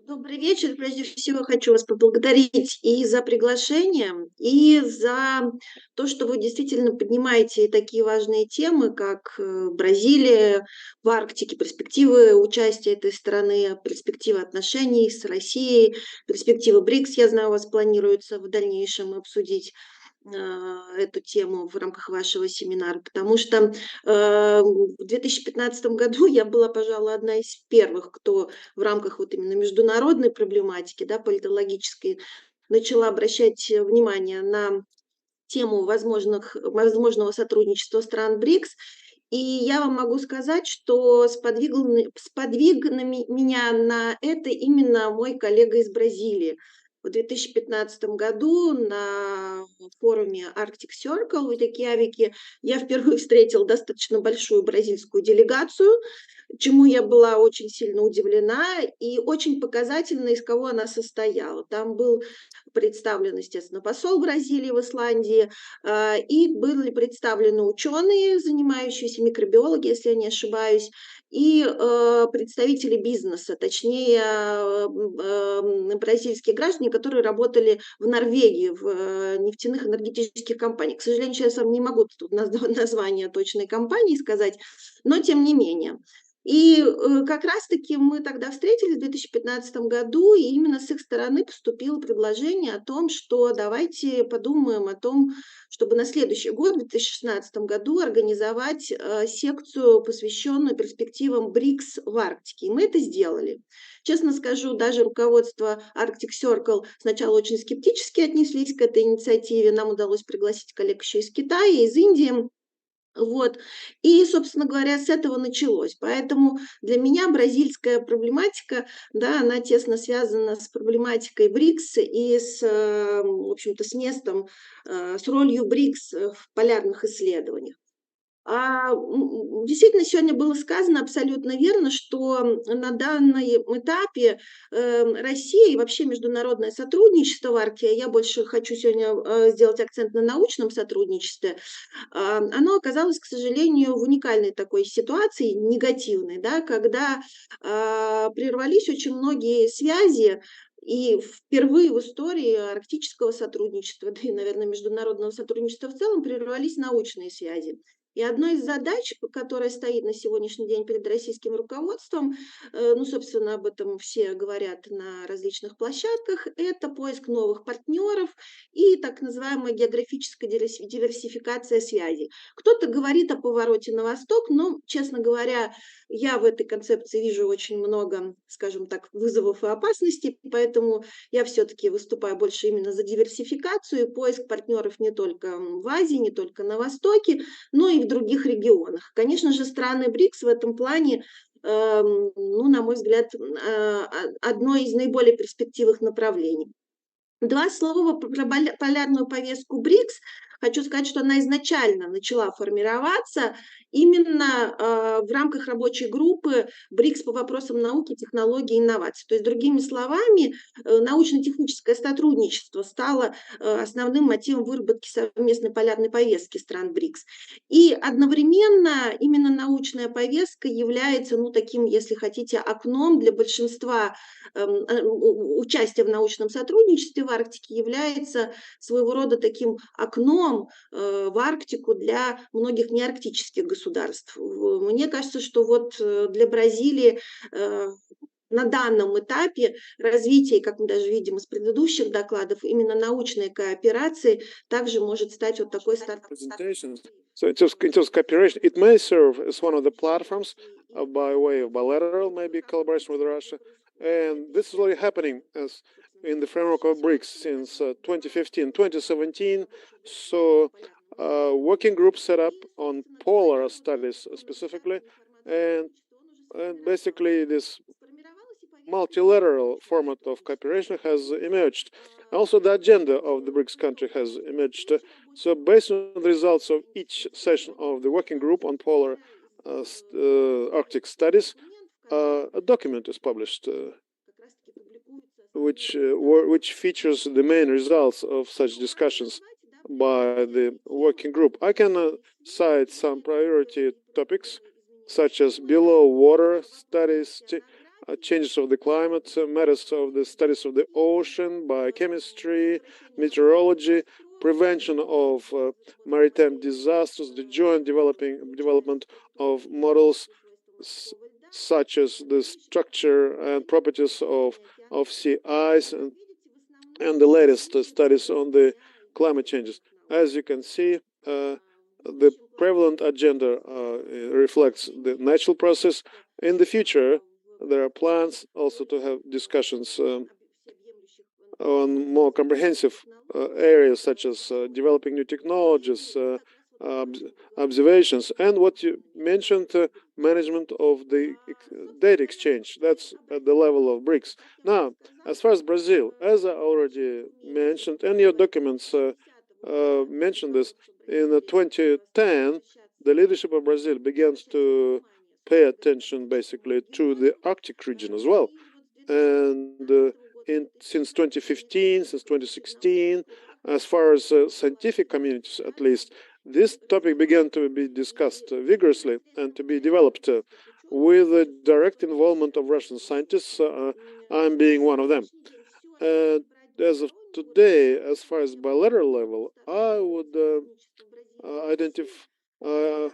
Добрый вечер. Прежде всего хочу вас поблагодарить и за приглашение, и за то, что вы действительно поднимаете такие важные темы, как Бразилия в Арктике, перспективы участия этой страны, перспективы отношений с Россией, перспективы БРИКС, я знаю, у вас планируется в дальнейшем обсудить эту тему в рамках вашего семинара, потому что в 2015 году я была, пожалуй, одна из первых, кто в рамках вот именно международной проблематики, да, политологической, начала обращать внимание на тему возможного сотрудничества стран БРИКС. И я вам могу сказать, что сподвиг меня на это именно мой коллега из Бразилии. В 2015 году на форуме Arctic Circle в Рейкьявике я впервые встретила достаточно большую бразильскую делегацию, чему я была очень сильно удивлена, и очень показательно, из кого она состояла. Там был представлен, естественно, посол Бразилии в Исландии, и были представлены ученые, занимающиеся микробиологией, если я не ошибаюсь, и представители бизнеса, точнее бразильские граждане, которые работали в Норвегии в нефтяных энергетических компаниях. К сожалению, сейчас я вам не могу тут название точной компании сказать, но тем не менее. И как раз-таки мы тогда встретились в 2015 году, и именно с их стороны поступило предложение о том, что давайте подумаем о том, чтобы на следующий год, в 2016 году, организовать секцию, посвященную перспективам БРИКС в Арктике. И мы это сделали. Честно скажу, даже руководство Arctic Circle сначала очень скептически отнеслись к этой инициативе. Нам удалось пригласить коллег еще из Китая, из Индии. Вот. И, собственно говоря, с этого началось. Поэтому для меня бразильская проблематика, да, она тесно связана с проблематикой БРИКС и в общем-то, с местом, с ролью БРИКС в полярных исследованиях. Действительно, сегодня было сказано абсолютно верно, что на данном этапе Россия и вообще международное сотрудничество в Арктике, я больше хочу сегодня сделать акцент на научном сотрудничестве, оно оказалось, к сожалению, в уникальной такой ситуации, негативной, да, когда прервались очень многие связи, и впервые в истории арктического сотрудничества, да и, наверное, международного сотрудничества в целом прервались научные связи. И одной из задач, которая стоит на сегодняшний день перед российским руководством, ну, собственно, об этом все говорят на различных площадках, это поиск новых партнеров и так называемая географическая диверсификация связей. Кто-то говорит о повороте на восток, но, честно говоря, я в этой концепции вижу очень много, скажем так, вызовов и опасностей, поэтому я все-таки выступаю больше именно за диверсификацию и поиск партнеров не только в Азии, не только на Востоке, но и в других регионах. Конечно же, страны БРИКС в этом плане, ну, на мой взгляд, одно из наиболее перспективных направлений. Два слова про полярную повестку БРИКС. Хочу сказать, что она изначально начала формироваться именно в рамках рабочей группы БРИКС по вопросам науки, технологий и инноваций. То есть, другими словами, научно-техническое сотрудничество стало основным мотивом выработки совместной полярной повестки стран БРИКС. И одновременно именно научная повестка является, ну, таким, если хотите, окном для большинства участия в научном сотрудничестве в Арктике является своего рода таким окном в Арктику для многих неарктических государств. Мне кажется, что вот для Бразилии на данном этапе развития, как мы даже видим из предыдущих докладов, именно научной кооперации также может стать вот такой стартом. So in terms of cooperation, it may serve as one of the platforms by way of bilateral, maybe collaboration with Russia. And this is already happening as in the framework of BRICS since 2015, 2017. So working groups set up on polar studies specifically, and basically this multilateral format of cooperation has emerged. Also, the agenda of the BRICS country has emerged. So based on the results of each session of the working group on polar Arctic studies, a document is published which features the main results of such discussions by the working group. I can cite some priority topics such as below water studies, changes of the climate, matters of the studies of the ocean, biochemistry, meteorology, prevention of maritime disasters, the joint development of models such as the structure and properties of sea ice, and the latest studies on the climate changes. As you can see, the prevalent agenda reflects the natural process. In the future, there are plans also to have discussions on more comprehensive areas such as developing new technologies, observations, and what you mentioned, management of the data exchange. That's at the level of BRICS. Now, as far as Brazil, as I already mentioned, and your documents mentioned this, in 2010, the leadership of Brazil began to pay attention basically to the Arctic region as well. And since 2015, since 2016, as far as scientific communities at least, this topic began to be discussed vigorously and to be developed with the direct involvement of Russian scientists, I'm being one of them. As of today, as far as bilateral level, I would identify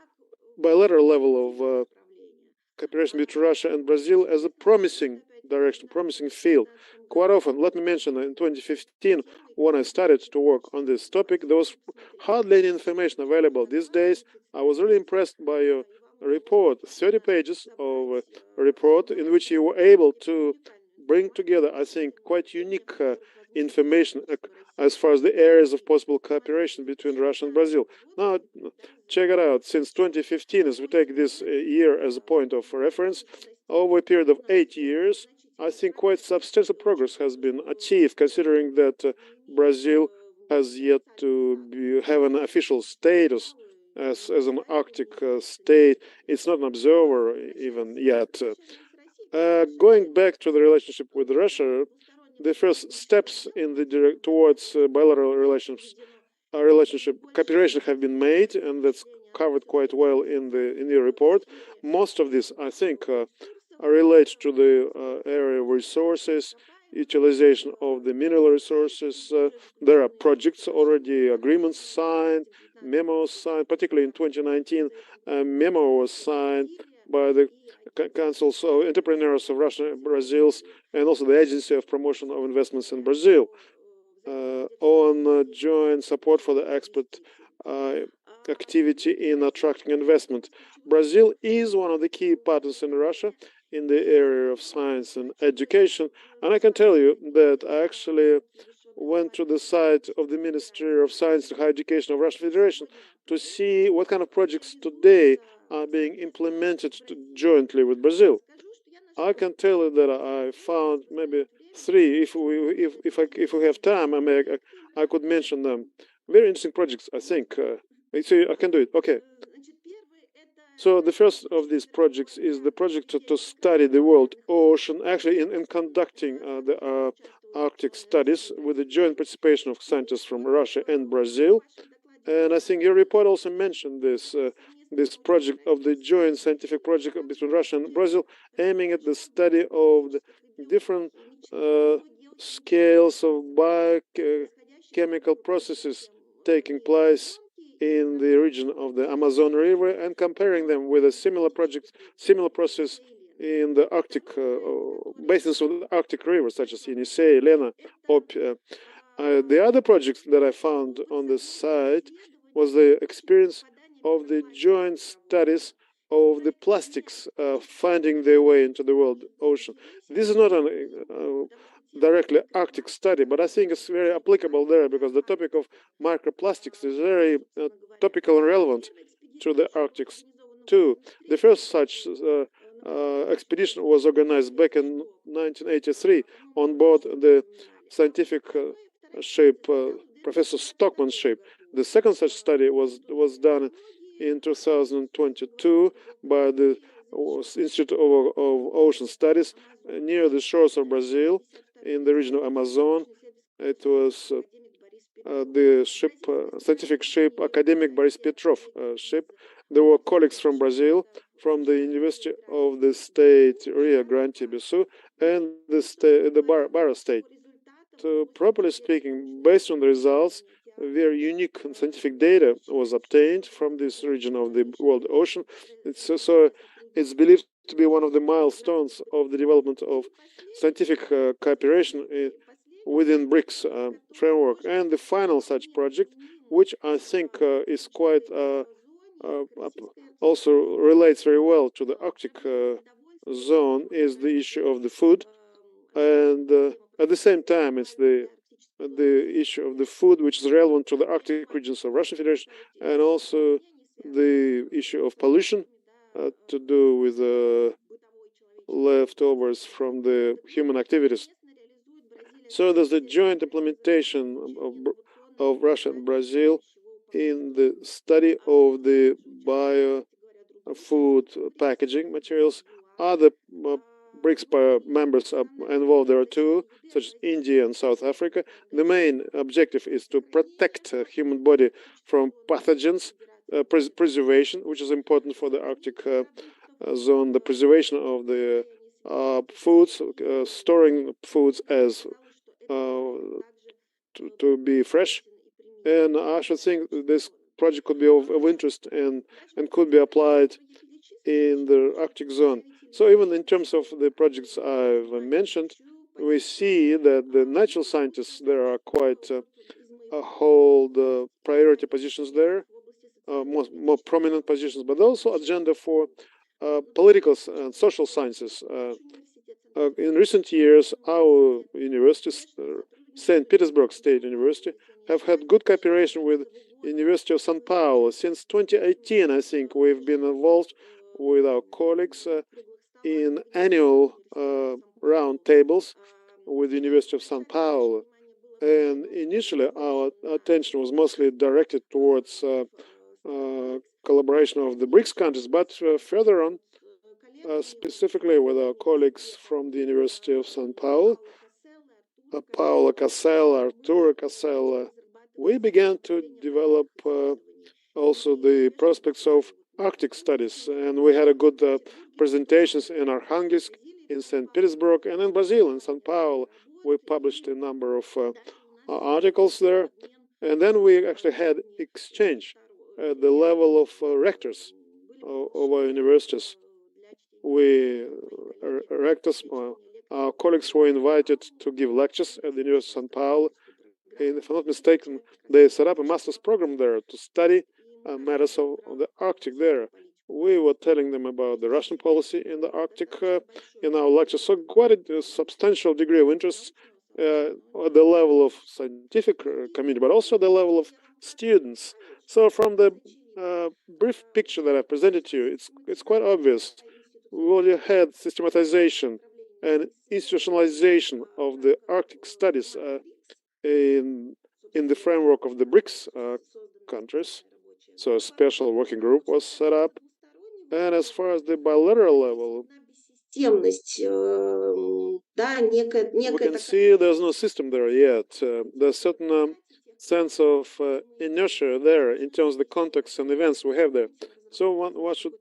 bilateral level of cooperation between Russia and Brazil as a promising direction, promising field. Quite often, let me mention, in 2015, when I started to work on this topic, there was hardly any information available. These days, I was really impressed by your report, 30 pages of a report in which you were able to bring together, I think, quite unique information as far as the areas of possible cooperation between Russia and Brazil. Now, check it out. Since 2015, as we take this year as a point of reference, over a period of 8 years, I think quite substantial progress has been achieved, considering that Brazil has yet to have an official status as an Arctic state. It's not an observer even yet. Going back to the relationship with Russia, the first steps in the towards bilateral relationship cooperation have been made, and that's covered quite well in your report. Most of this, I think, relate to the area of resources, utilization of the mineral resources. There are projects already, agreements signed, memo signed, particularly in 2019. A memo was signed by the councils of entrepreneurs of Russia and Brazil, and also the Agency of Promotion of Investments in Brazil, on joint support for the export activity in attracting investment. Brazil is one of the key partners in Russia in the area of science and education, and I can tell you that I actually went to the site of the Ministry of Science and Higher Education of Russian Federation to see what kind of projects today are being implemented jointly with Brazil. I can tell you that I found maybe 3. If we have time, I could mention them. Very interesting projects, I think. See, I can do it. Okay. So the first of these projects is the project to study the world ocean, actually in conducting the Arctic studies with the joint participation of scientists from Russia and Brazil. And I think your report also mentioned this project of the joint scientific project between Russia and Brazil, aiming at the study of the different scales of biochemical processes taking place in the region of the Amazon River and comparing them with a similar process in the Arctic basins of the Arctic rivers, such as Yenisei, Lena, Ob. The other project that I found on the site was the experience of the joint studies of the plastics finding their way into the world ocean. This is not a directly Arctic study, but I think it's very applicable there because the topic of microplastics is very topical and relevant to the Arctic too. The first such expedition was organized back in 1983 on board the scientific ship Professor Stockman's ship. The second such study was done in 2022 by the Institute of Ocean Studies near the shores of Brazil in the region of Amazon. It was the ship, scientific ship, academic Boris Petrov ship. There were colleagues from Brazil, from the University of the State Rio Grande do Sul, and the Barra State. So, properly speaking, based on the results, very unique scientific data was obtained from this region of the world ocean. It's believed to be one of the milestones of the development of scientific cooperation within BRICS framework. And the final such project, which I think is quite also relates very well to the Arctic zone, is the issue of the food. And at the same time, it's the issue of the food, which is relevant to the Arctic regions of Russian Federation, and also the issue of pollution to do with leftovers from the human activities. So there's the joint implementation of Russia and Brazil in the study of the bio-food packaging materials. Other BRICS members are involved there too, such as India and South Africa. The main objective is to protect the human body from pathogens, preservation, which is important for the Arctic zone, the preservation of the foods, storing foods as to be fresh. And I should think this project could be of interest and could be applied in the Arctic zone. So even in terms of the projects I've mentioned, we see that the natural scientists there are quite hold priority positions there, more prominent positions, but also agenda for political and social sciences. In recent years, our universities, St. Petersburg State University, have had good cooperation with University of São Paulo. Since 2018, I think we've been involved with our colleagues in annual round tables with the University of São Paulo. And initially, our attention was mostly directed towards collaboration of the BRICS countries, but further on, specifically with our colleagues from the University of São Paulo, Paula Casella, Arturo Casella, we began to develop also the prospects of Arctic studies, and we had a good presentations in Arkhangelsk, in St. Petersburg, and in Brazil, in São Paulo. We published a number of articles there, and then we actually had exchange at the level of rectors of our universities. We, rectors, our colleagues were invited to give lectures at the University of São Paulo. And if I'm not mistaken, they set up a master's program there to study matters of the Arctic there. We were telling them about the Russian policy in the Arctic in our lectures. So quite a substantial degree of interest at the level of scientific community, but also at the level of students. So from the brief picture that I presented to you, it's quite obvious. We already had systematization and institutionalization of the Arctic studies in the framework of the BRICS countries. So a special working group was set up. And as far as the bilateral level, we can see there's no system there yet. There's certain sense of inertia there in terms of the context and events we have there. So one should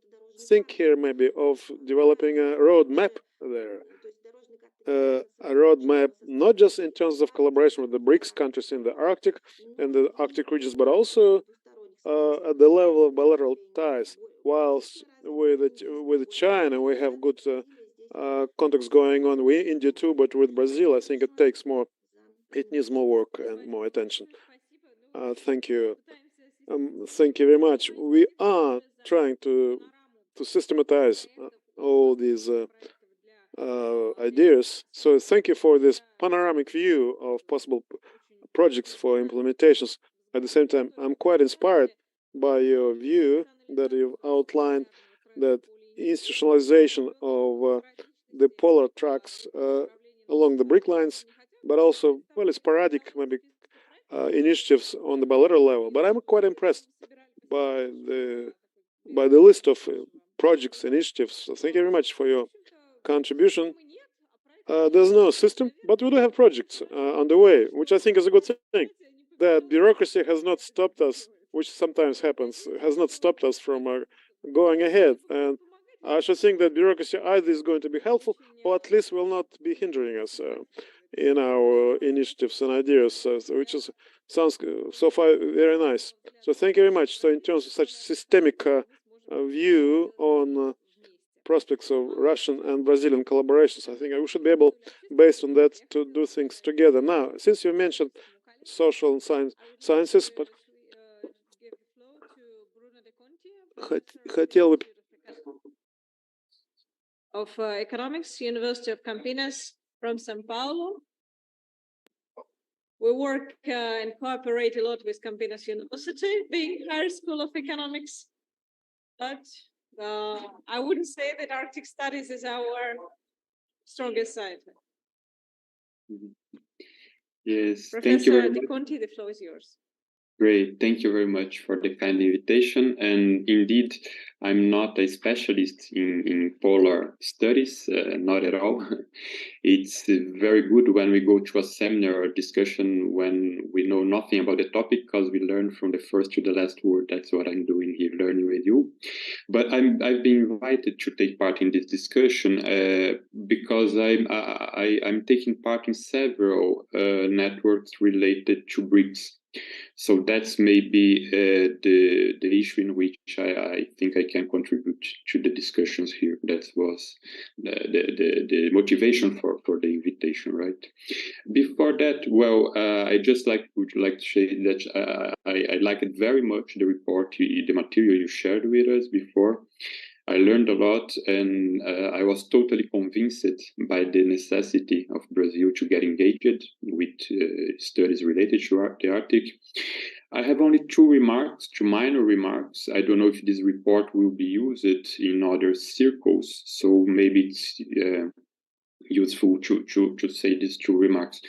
think here maybe of developing a roadmap there. A roadmap not just in terms of collaboration with the BRICS countries in the Arctic and the Arctic regions, but also at the level of bilateral ties. Whilst with China we have good contacts going on with India too, but with Brazil I think it needs more work and more attention. Thank you. Thank you very much. We are trying to systematize all these ideas. So thank you for this panoramic view of possible projects for implementations. At the same time, I'm quite inspired by your view that you've outlined that institutionalization of the polar tracks along the BRIC lines, but also, well, sporadic maybe initiatives on the bilateral level. But I'm quite impressed by the list of projects, initiatives. So thank you very much for your contribution. There's no system, but we do have projects on the way, which I think is a good thing. That bureaucracy has not stopped us, which sometimes happens, has not stopped us from going ahead. And I should think that bureaucracy either is going to be helpful or at least will not be hindering us in our initiatives and ideas, which sounds so far very nice. So thank you very much. So in terms of such systemic view on prospects of Russian and Brazilian collaborations, I think we should be able, based on that, to do things together. Now, since you mentioned social and sciences, but of Economics, University of Campinas from São Paulo. We work and cooperate a lot with Campinas University, being higher school of economics, but I wouldn't say that Arctic studies is our strongest side. Yes, Professor thank you very much. De Conti, the floor is yours. Great, thank you very much for the kind invitation. And indeed, I'm not a specialist in polar studies, not at all. It's very good when we go to a seminar or discussion when we know nothing about the topic, because we learn from the first to the last word. That's what I'm doing here, learning with you. But I've been invited to take part in this discussion because I'm taking part in several networks related to BRICS. So that's maybe the issue in which I think I can contribute to the discussions here. That was the motivation for the invitation, right? Before that, well, I just would like to say that I liked very much the report, the material you shared with us before. I learned a lot, and I was totally convinced by the necessity of Brazil to get engaged with studies related to the Arctic. I have only two minor remarks. I don't know if this report will be used in other circles, so maybe it's useful to say these two remarks.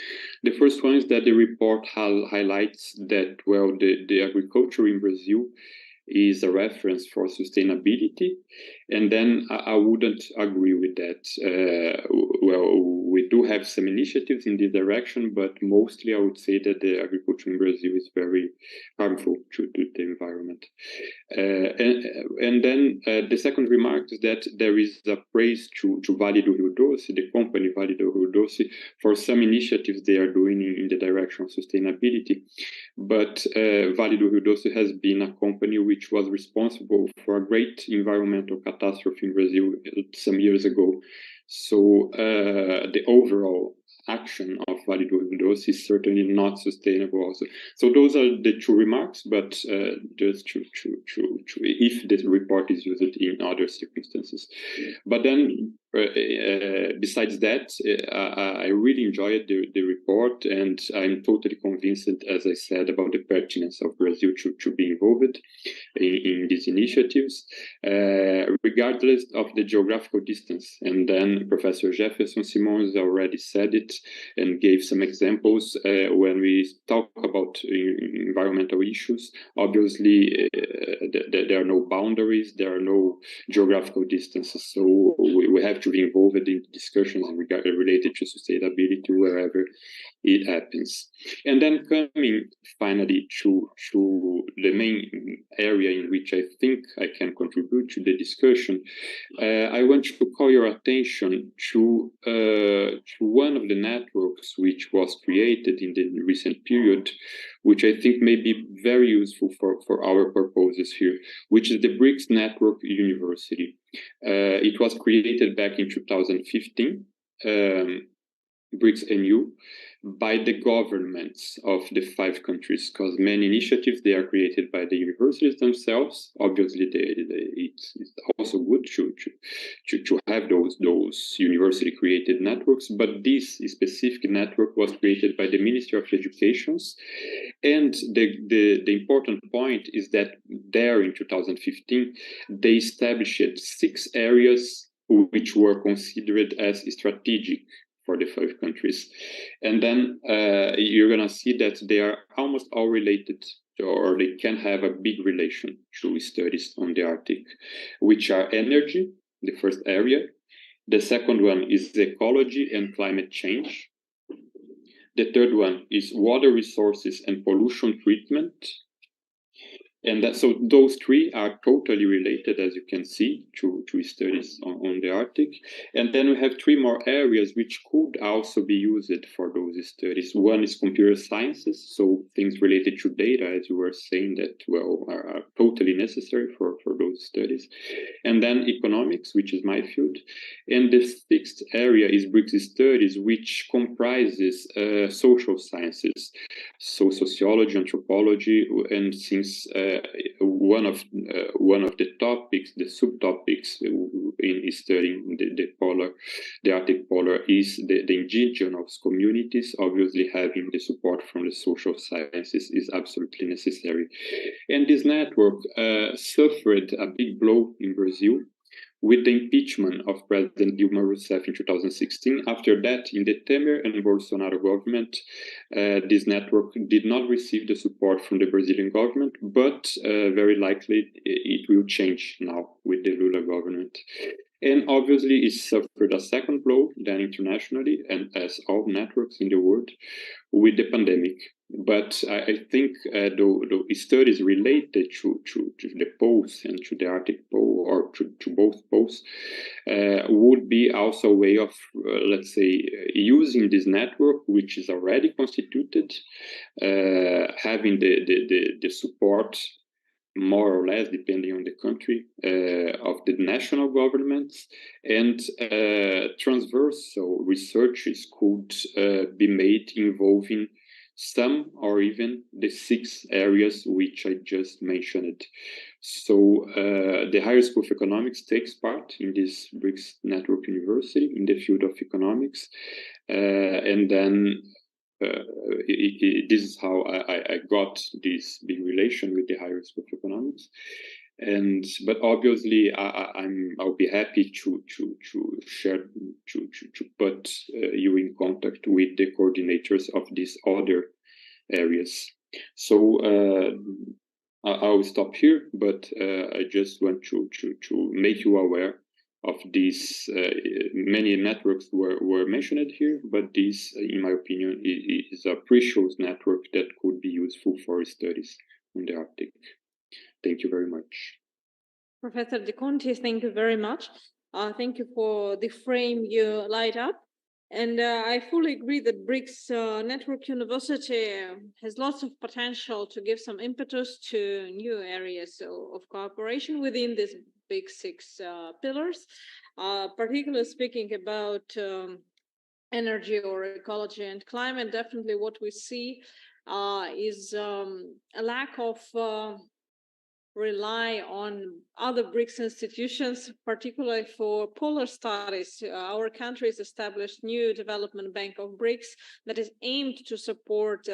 The first one is that the report highlights that, well, the agriculture in Brazil is a reference for sustainability, and then I wouldn't agree with that. Well, we do have some initiatives in this direction, but mostly I would say that the agriculture in Brazil is very harmful to the environment. And then the second remark is that there is a praise to Vale do Rio Doce, the company Vale do Rio Doce, for some initiatives they are doing in the direction of sustainability. But Vale do Rio Doce has been a company which was responsible for a great environmental catastrophe in Brazil some years ago. So the overall action of Vale do Rio Doce is certainly not sustainable also. So those are the two remarks, but just to if the report is used in other circumstances. But then besides that, I really enjoyed the report, and I'm totally convinced, as I said, about the pertinence of Brazil to be involved in these initiatives, regardless of the geographical distance. And then Professor Jefferson Simons already said it and gave some examples. When we talk about environmental issues, obviously there are no boundaries, there are no geographical distances. So we have to be involved in discussions related to sustainability wherever it happens. And then coming finally to the main area in which I think I can contribute to the discussion, I want to call your attention to one of the networks which was created in the recent period, which I think may be very useful for our purposes here, which is the BRICS Network University. It was created back in 2015, BRICS-NU, by the governments of the 5 countries, because many initiatives, they are created by the universities themselves. Obviously, it's also good to have those university-created networks, but this specific network was created by the Ministry of Education. And the important point is that there in 2015, they established 6 areas which were considered as strategic for the 5 countries. And then you're going to see that they are almost all related, or they can have a big relation to studies on the Arctic, which are energy, the first area. The second one is ecology and climate change. The third one is water resources and pollution treatment. And so those 3 are totally related, as you can see, to studies on the Arctic. And then we have 3 more areas which could also be used for those studies. One is computer sciences, so things related to data, as you were saying, that, well, are totally necessary for those studies. And then economics, which is my field. And the 6th area is BRICS studies, which comprises social sciences, so sociology, anthropology, and since one of the topics, the subtopics in studying the Arctic polar is the indigenous communities. Obviously, having the support from the social sciences is absolutely necessary. And this network suffered a big blow in Brazil with the impeachment of President Dilma Rousseff in 2016. After that, in the Temer and Bolsonaro government, this network did not receive the support from the Brazilian government, but very likely it will change now with the Lula government. And obviously, it suffered a second blow then internationally, and as all networks in the world, with the pandemic. But I think the studies related to the poles and to the Arctic pole, or to both poles, would be also a way of, let's say, using this network, which is already constituted, having the support, more or less, depending on the country, of the national governments, and transversal researches could be made involving some or even the 6 areas which I just mentioned. So the Higher School of Economics takes part in this BRICS Network University in the field of economics, and then this is how I got this big relation with the Higher School of Economics. But obviously I'll be happy to share, to put you in contact with the coordinators of these other areas. So I'll stop here, but I just want to make you aware of these. Many networks were mentioned here, but this, in my opinion, is a precious network that could be useful for studies in the Arctic. Thank you very much. Professor De Conti, thank you very much. Thank you for the frame you light up. And I fully agree that BRICS Network University has lots of potential to give some impetus to new areas of cooperation within these big six pillars, particularly speaking about energy or ecology and climate. Definitely what we see is a lack of rely on other BRICS institutions, particularly for polar studies. Our country has established new development bank of BRICS that is aimed to support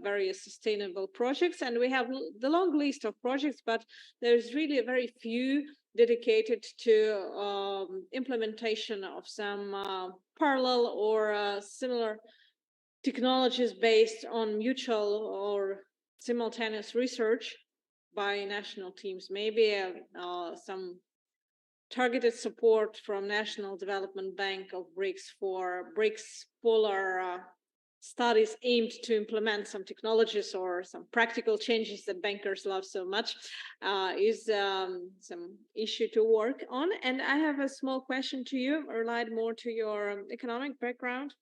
various sustainable projects. And we have the long list of projects, but there's really very few dedicated to implementation of some parallel or similar technologies based on mutual or simultaneous research by national teams. Maybe some targeted support from National Development Bank of BRICS for BRICS polar studies aimed to implement some technologies or some practical changes that bankers love so much is some issue to work on. And I have a small question to you, related more to your economic background.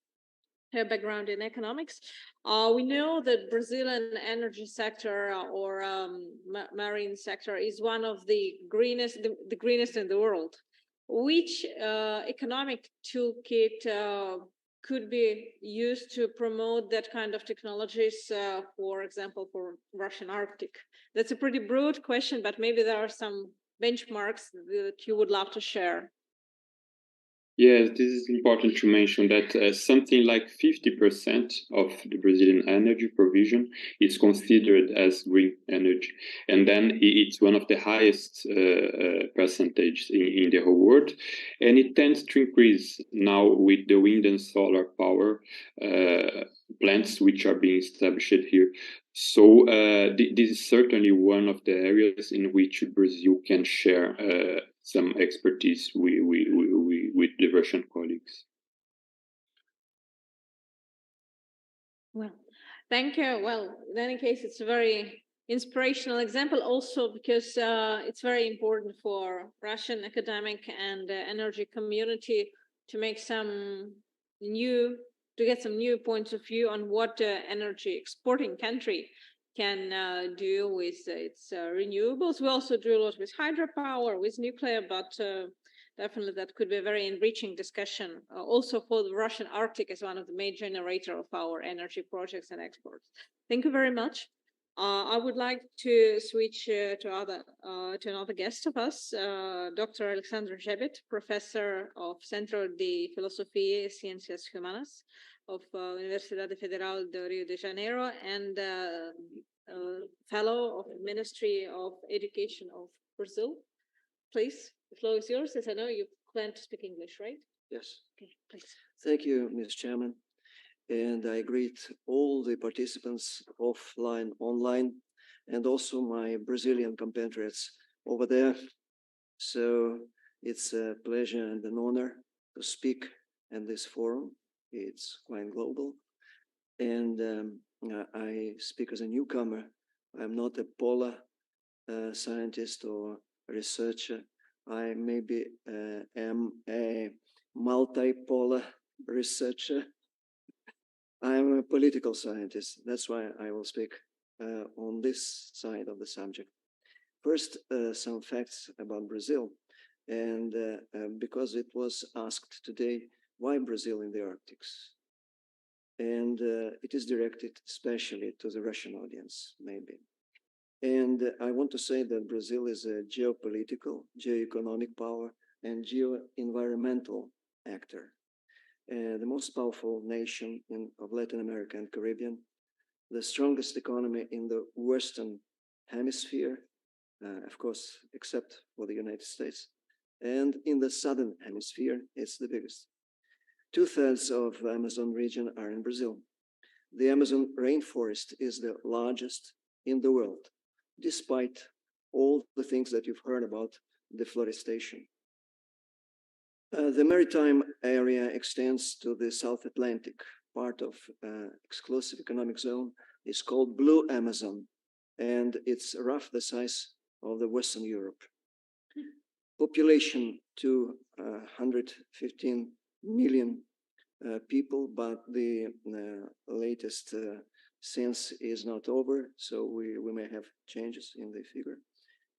Her background in economics. We know that Brazilian energy sector or marine sector is one of the greenest in the world. Which economic toolkit could be used to promote that kind of technologies, for example, for Russian Arctic? That's a pretty broad question, but maybe there are some benchmarks that you would love to share. Yes, this is important to mention that something like 50% of the Brazilian energy provision is considered as green energy. And then it's one of the highest percentages in the whole world. And it tends to increase now with the wind and solar power plants which are being established here. So this is certainly one of the areas in which Brazil can share some expertise with the Russian colleagues. Well, thank you. Well, in any case, it's a very inspirational example also because it's very important for Russian academic and energy community to make get some new points of view on what energy exporting country can do with its renewables. We also do a lot with hydropower, with nuclear, but definitely that could be a very enriching discussion also for the Russian Arctic as one of the main generator of our energy projects and exports. Thank you very much. I would like to switch to another guest of us, Dr. Alexandru Zebit, Professor of Centro de Filosofia e Ciências Humanas of Universidade Federal de Rio de Janeiro and Fellow of the Ministry of Education of Brazil. Please, the floor is yours, as I know you plan to speak English, right? Yes. Okay, please. Thank you, Ms. Chairman. And I greet all the participants offline, online, and also my Brazilian compatriots over there. So it's a pleasure and an honor to speak in this forum. It's quite global. And I speak as a newcomer. I'm not a polar scientist or researcher. I maybe am a multipolar researcher. I'm a political scientist. That's why I will speak on this side of the subject. First, some facts about Brazil. And because it was asked today, why Brazil in the Arctics? And it is directed especially to the Russian audience, maybe. And I want to say that Brazil is a geopolitical, geoeconomic power and geo-environmental actor. The most powerful nation of Latin America and Caribbean, the strongest economy in the Western Hemisphere, of course, except for the United States. And in the Southern Hemisphere, it's the biggest. 2/3 of the Amazon region are in Brazil. The Amazon rainforest is the largest in the world, despite all the things that you've heard about deforestation. The maritime area extends to the South Atlantic. Part of exclusive economic zone is called Blue Amazon, and it's roughly the size of the Western Europe. Population 215 million people, but the latest census is not over, so we may have changes in the figure.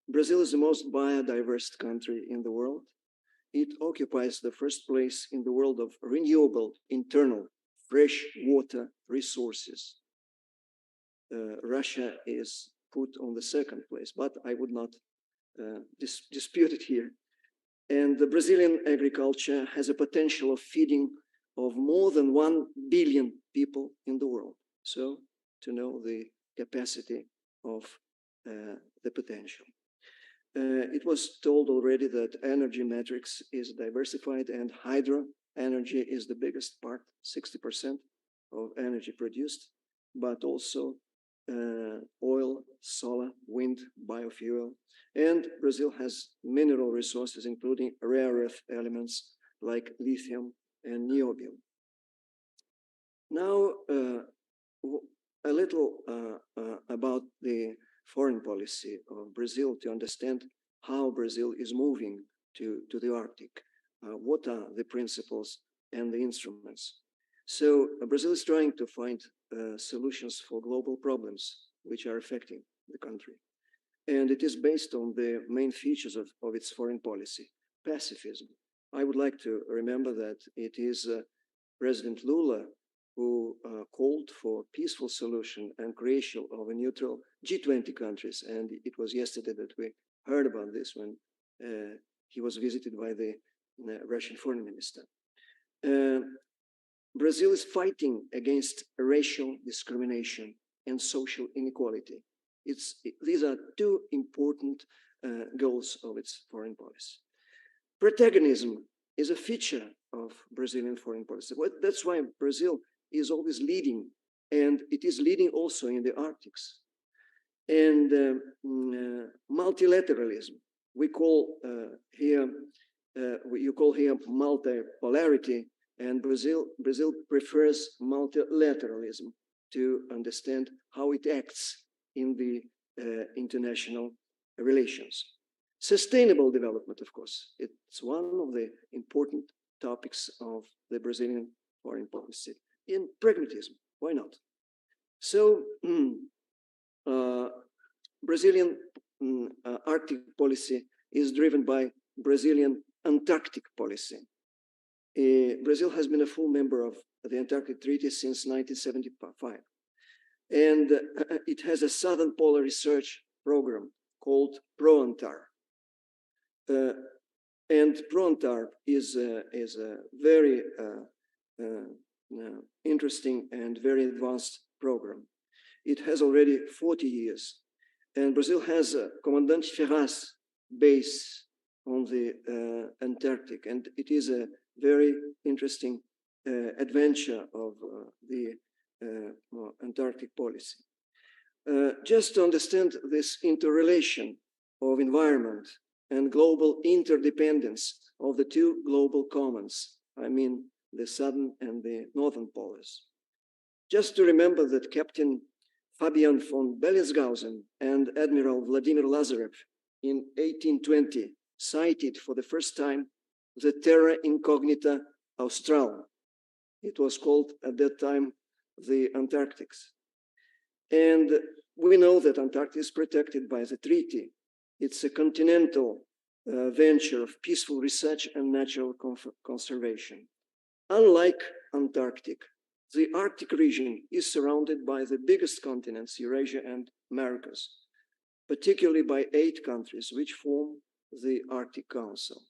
Brazil is the most biodiverse country in the world. It occupies the first place in the world of renewable internal fresh water resources. Russia is put on the second place, but I would not dispute it here. And the Brazilian agriculture has a potential of feeding of more than 1 billion people in the world. So to know the capacity of the potential. It was told already that energy matrix is diversified and hydro energy is the biggest part, 60% of energy produced, but also oil, solar, wind, biofuel. And Brazil has mineral resources, including rare earth elements like lithium and niobium. Now, a little about the foreign policy of Brazil to understand how Brazil is moving to the Arctic. What are the principles and the instruments? So Brazil is trying to find solutions for global problems which are affecting the country. And it is based on the main features of its foreign policy, pacifism. I would like to remember that it is President Lula who called for peaceful solution and creation of a neutral G20 countries. And it was yesterday that we heard about this when he was visited by the Russian foreign minister. Brazil is fighting against racial discrimination and social inequality. These are two important goals of its foreign policy. Protagonism is a feature of Brazilian foreign policy. That's why Brazil is always leading, and it is leading also in the Arctics. And multilateralism, we call here, you call here multipolarity, and Brazil prefers multilateralism to understand how it acts in the international relations. Sustainable development, of course, it's one of the important topics of the Brazilian foreign policy. In pragmatism, why not? So, Brazilian Arctic policy is driven by Brazilian Antarctic policy. Brazil has been a full member of the Antarctic Treaty since 1975. And it has a Southern Polar Research Program called ProAntar. And ProAntar is a very interesting and very advanced program. It has already 40 years. And Brazil has a Comandante Ferraz base on the Antarctic. And it is a very interesting adventure of the Antarctic policy. Just to understand this interrelation of environment and global interdependence of the two global commons, I mean the southern and the northern poles. Just to remember that Captain Fabian von Bellingshausen and Admiral Vladimir Lazarev in 1820 cited for the first time the Terra Incognita Austral. It was called at that time the Antarctics. And we know that Antarctica is protected by the treaty. It's a continental venture of peaceful research and natural conservation. Unlike Antarctic, the Arctic region is surrounded by the biggest continents, Eurasia and Americas, particularly by 8 countries which form the Arctic Council.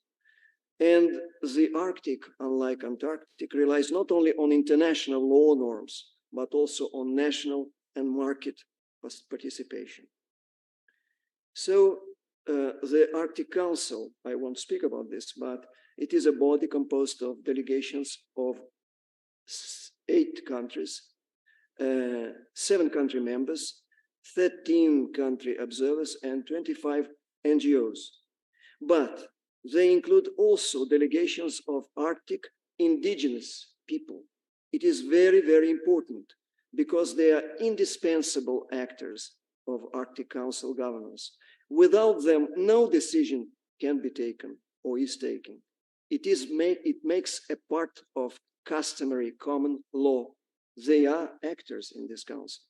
And the Arctic, unlike Antarctic, relies not only on international law norms, but also on national and market participation. So the Arctic Council, I won't speak about this, but it is a body composed of delegations of 8 countries, 7 country members, 13 country observers, and 25 NGOs. But They include also delegations of Arctic indigenous people. It is very, very important because they are indispensable actors of Arctic Council governance. Without them, no decision can be taken or is taken. It makes a part of customary common law. They are actors in this council.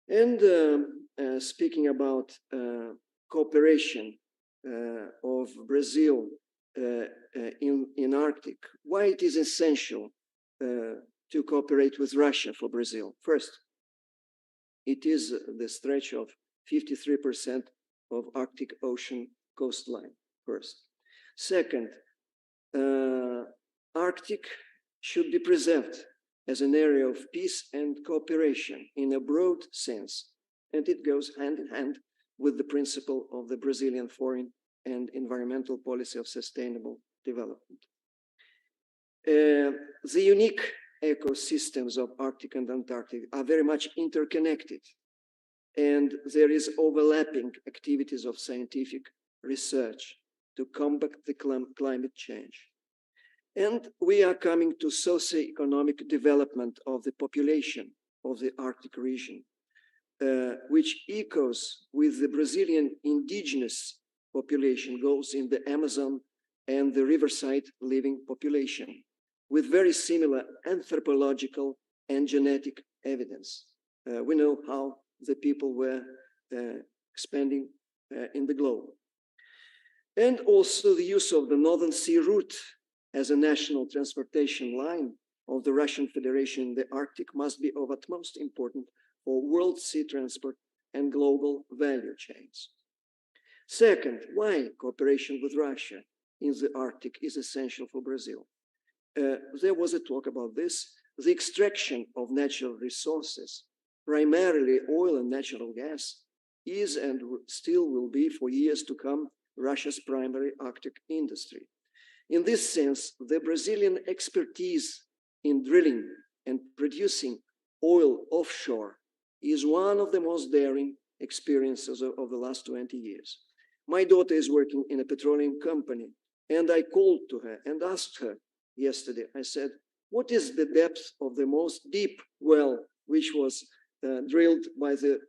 And speaking about cooperation of Brazil in Arctic, why it is essential to cooperate with Russia for Brazil. First, it is the stretch of 53% of Arctic Ocean coastline, first. Second, Arctic should be preserved as an area of peace and cooperation in a broad sense, and it goes hand in hand with the principle of the Brazilian foreign and environmental policy of sustainable development. The unique ecosystems of Arctic and Antarctic are very much interconnected, and there is overlapping activities of scientific research to combat the climate change. And we are coming to socio-economic development of the population of the Arctic region, which echoes with the Brazilian indigenous population goals in the Amazon and the riverside living population, with very similar anthropological and genetic evidence. We know how the people were expanding in the globe. And also the use of the Northern Sea route as a national transportation line of the Russian Federation in the Arctic must be of utmost importance for world sea transport and global value chains. Second, why cooperation with Russia in the Arctic is essential for Brazil? There was a talk about this. The extraction of natural resources, primarily oil and natural gas, is and still will be for years to come Russia's primary Arctic industry. In this sense, the Brazilian expertise in drilling and producing oil offshore is one of the most daring experiences of the last 20 years. My daughter is working in a petroleum company, and I called to her and asked her yesterday, I said, what is the depth of the most deep well which was drilled by the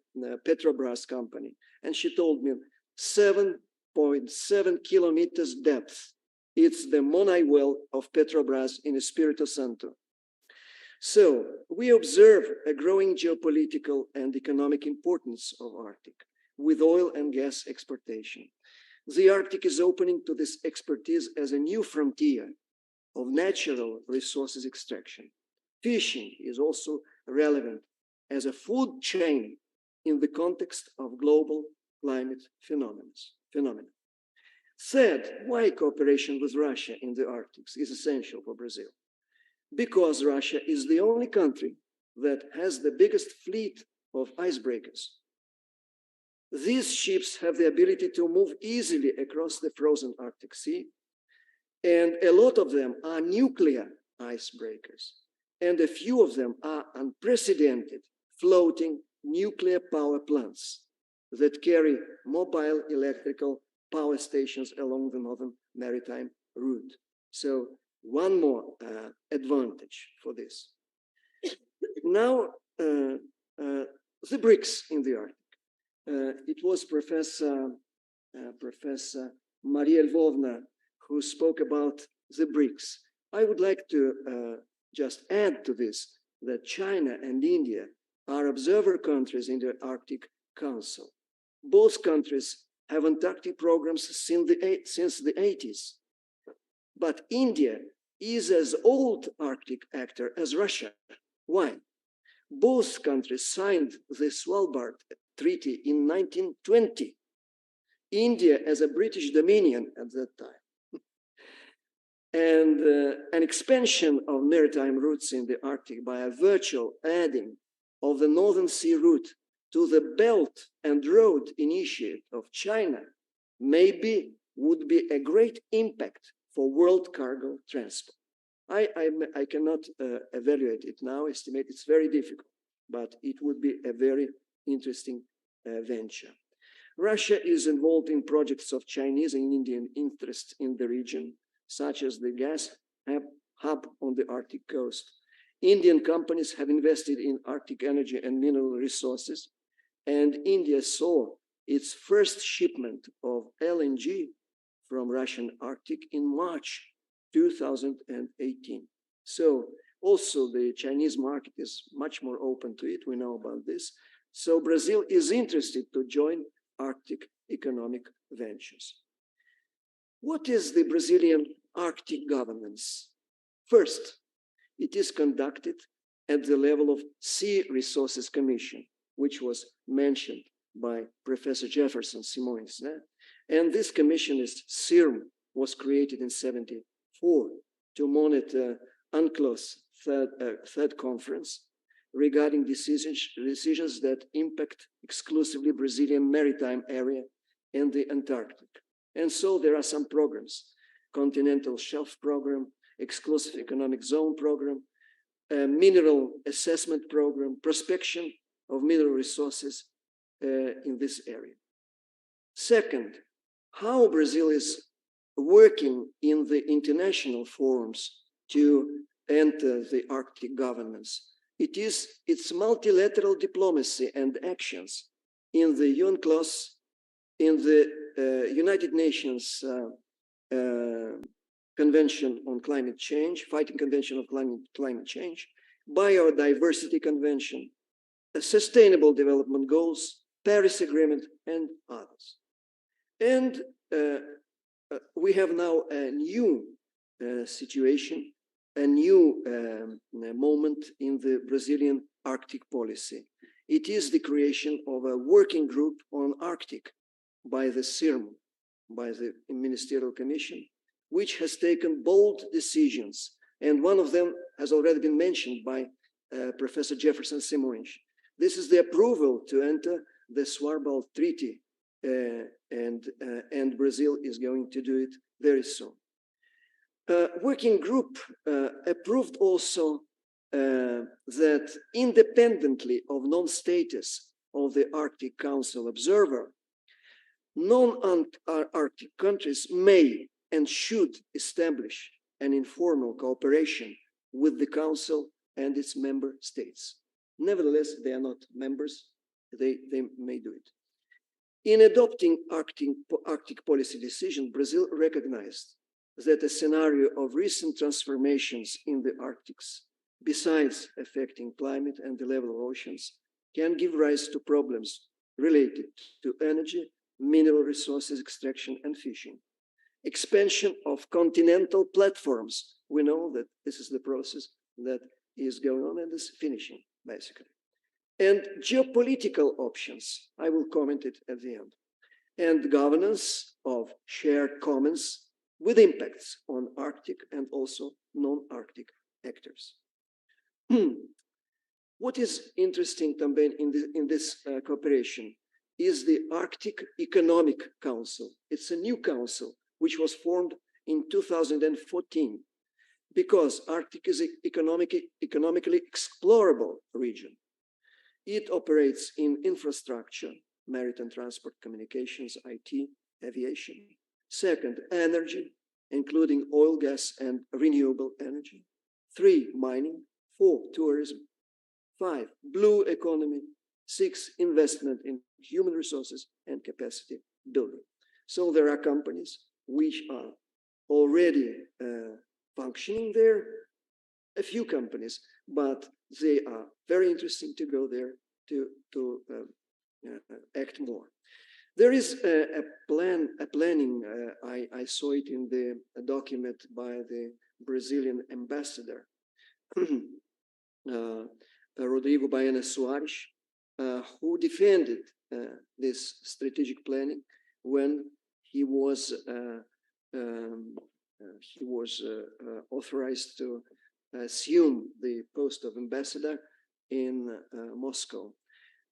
Petrobras company? And she told me 7.7 kilometers depth. It's the Monai well of Petrobras in Espírito Santo. So we observe a growing geopolitical and economic importance of Arctic with oil and gas exportation. The Arctic is opening to this expertise as a new frontier of natural resources extraction. Fishing is also relevant as a food chain in the context of global climate phenomena. Third, why cooperation with Russia in the Arctic is essential for Brazil? Because Russia is the only country that has the biggest fleet of icebreakers. These ships have the ability to move easily across the frozen Arctic Sea, and a lot of them are nuclear icebreakers, and a few of them are unprecedented floating nuclear power plants that carry mobile electrical power stations along the Northern Maritime route. So one more advantage for this. Now, the BRICS in the Arctic. It was Professor Maria Lvovna who spoke about the BRICS. I would like to just add to this that China and India are observer countries in the Arctic Council. Both countries have Antarctic programs since the 80s. But India is as old Arctic actor as Russia. Why? Both countries signed the Svalbard Treaty in 1920. India as a British dominion at that time. And an expansion of maritime routes in the Arctic by a virtual adding of the Northern Sea route to the Belt and Road Initiative of China maybe would be a great impact for world cargo transport. I cannot evaluate it now, estimate it's very difficult, but it would be a very interesting venture. Russia is involved in projects of Chinese and Indian interest in the region, such as the gas hub on the Arctic coast. Indian companies have invested in Arctic energy and mineral resources, and India saw its first shipment of LNG from Russian Arctic in March 2018. So also the Chinese market is much more open to it. We know about this. So Brazil is interested to join Arctic economic ventures. What is the Brazilian Arctic governance? First, it is conducted at the level of Sea Resources Commission, which was mentioned by Professor Jefferson Simões. And this commission is CIRM, was created in 1974 to monitor UNCLOS third conference regarding decisions that impact exclusively Brazilian maritime area and the Antarctic. And so there are some programs: Continental Shelf Program, Exclusive Economic Zone Program, Mineral Assessment Program, prospection of mineral resources in this area. Second, how Brazil is working in the international forums to enter the Arctic governance. It is its multilateral diplomacy and actions in the UNCLOS, in the United Nations Convention on Climate Change, Fighting Convention of Climate Change, Biodiversity Convention, Sustainable Development Goals, Paris Agreement, and others. And we have now a new situation, a new moment in the Brazilian Arctic policy. It is the creation of a working group on Arctic by the CIRM, by the Ministerial Commission, which has taken bold decisions. And one of them has already been mentioned by Professor Jefferson Simões. This is the approval to enter the Svalbard Treaty, and Brazil is going to do it very soon. Working group approved also that independently of non-status of the Arctic Council observer, non-Arctic countries may and should establish an informal cooperation with the Council and its member states. Nevertheless, they are not members, they may do it. In adopting Arctic policy decision, Brazil recognized that a scenario of recent transformations in the Arctics, besides affecting climate and the level of oceans, can give rise to problems related to energy, mineral resources extraction and fishing. Expansion of continental platforms. We know that this is the process that is going on and is finishing, basically. And geopolitical options, I will comment it at the end. And governance of shared commons with impacts on Arctic and also non-Arctic actors. What is interesting in this cooperation is the Arctic Economic Council. It's a new council which was formed in 2014 because Arctic is an economically explorable region. It operates in infrastructure, maritime transport, communications, IT, aviation. Second, energy, including oil, gas, and renewable energy. 3, mining. 4, tourism. 5, blue economy. 6, investment in human resources and capacity building. So there are companies which are already functioning there, a few companies, but they are very interesting to go there to act more. There is a planning, I saw it in the document by the Brazilian ambassador, Rodrigo Baena Soares, who defended this strategic planning when he was authorized to assume the post of ambassador in Moscow.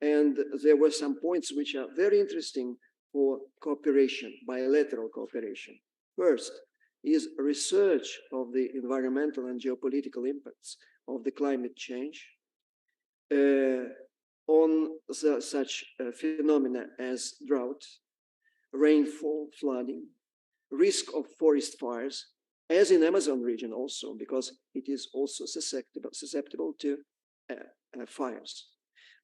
And there were some points which are very interesting for cooperation, bilateral cooperation. First is research of the environmental and geopolitical impacts of the climate change. on such phenomena as drought, rainfall, flooding, risk of forest fires, as in Amazon region also, because it is also susceptible to fires.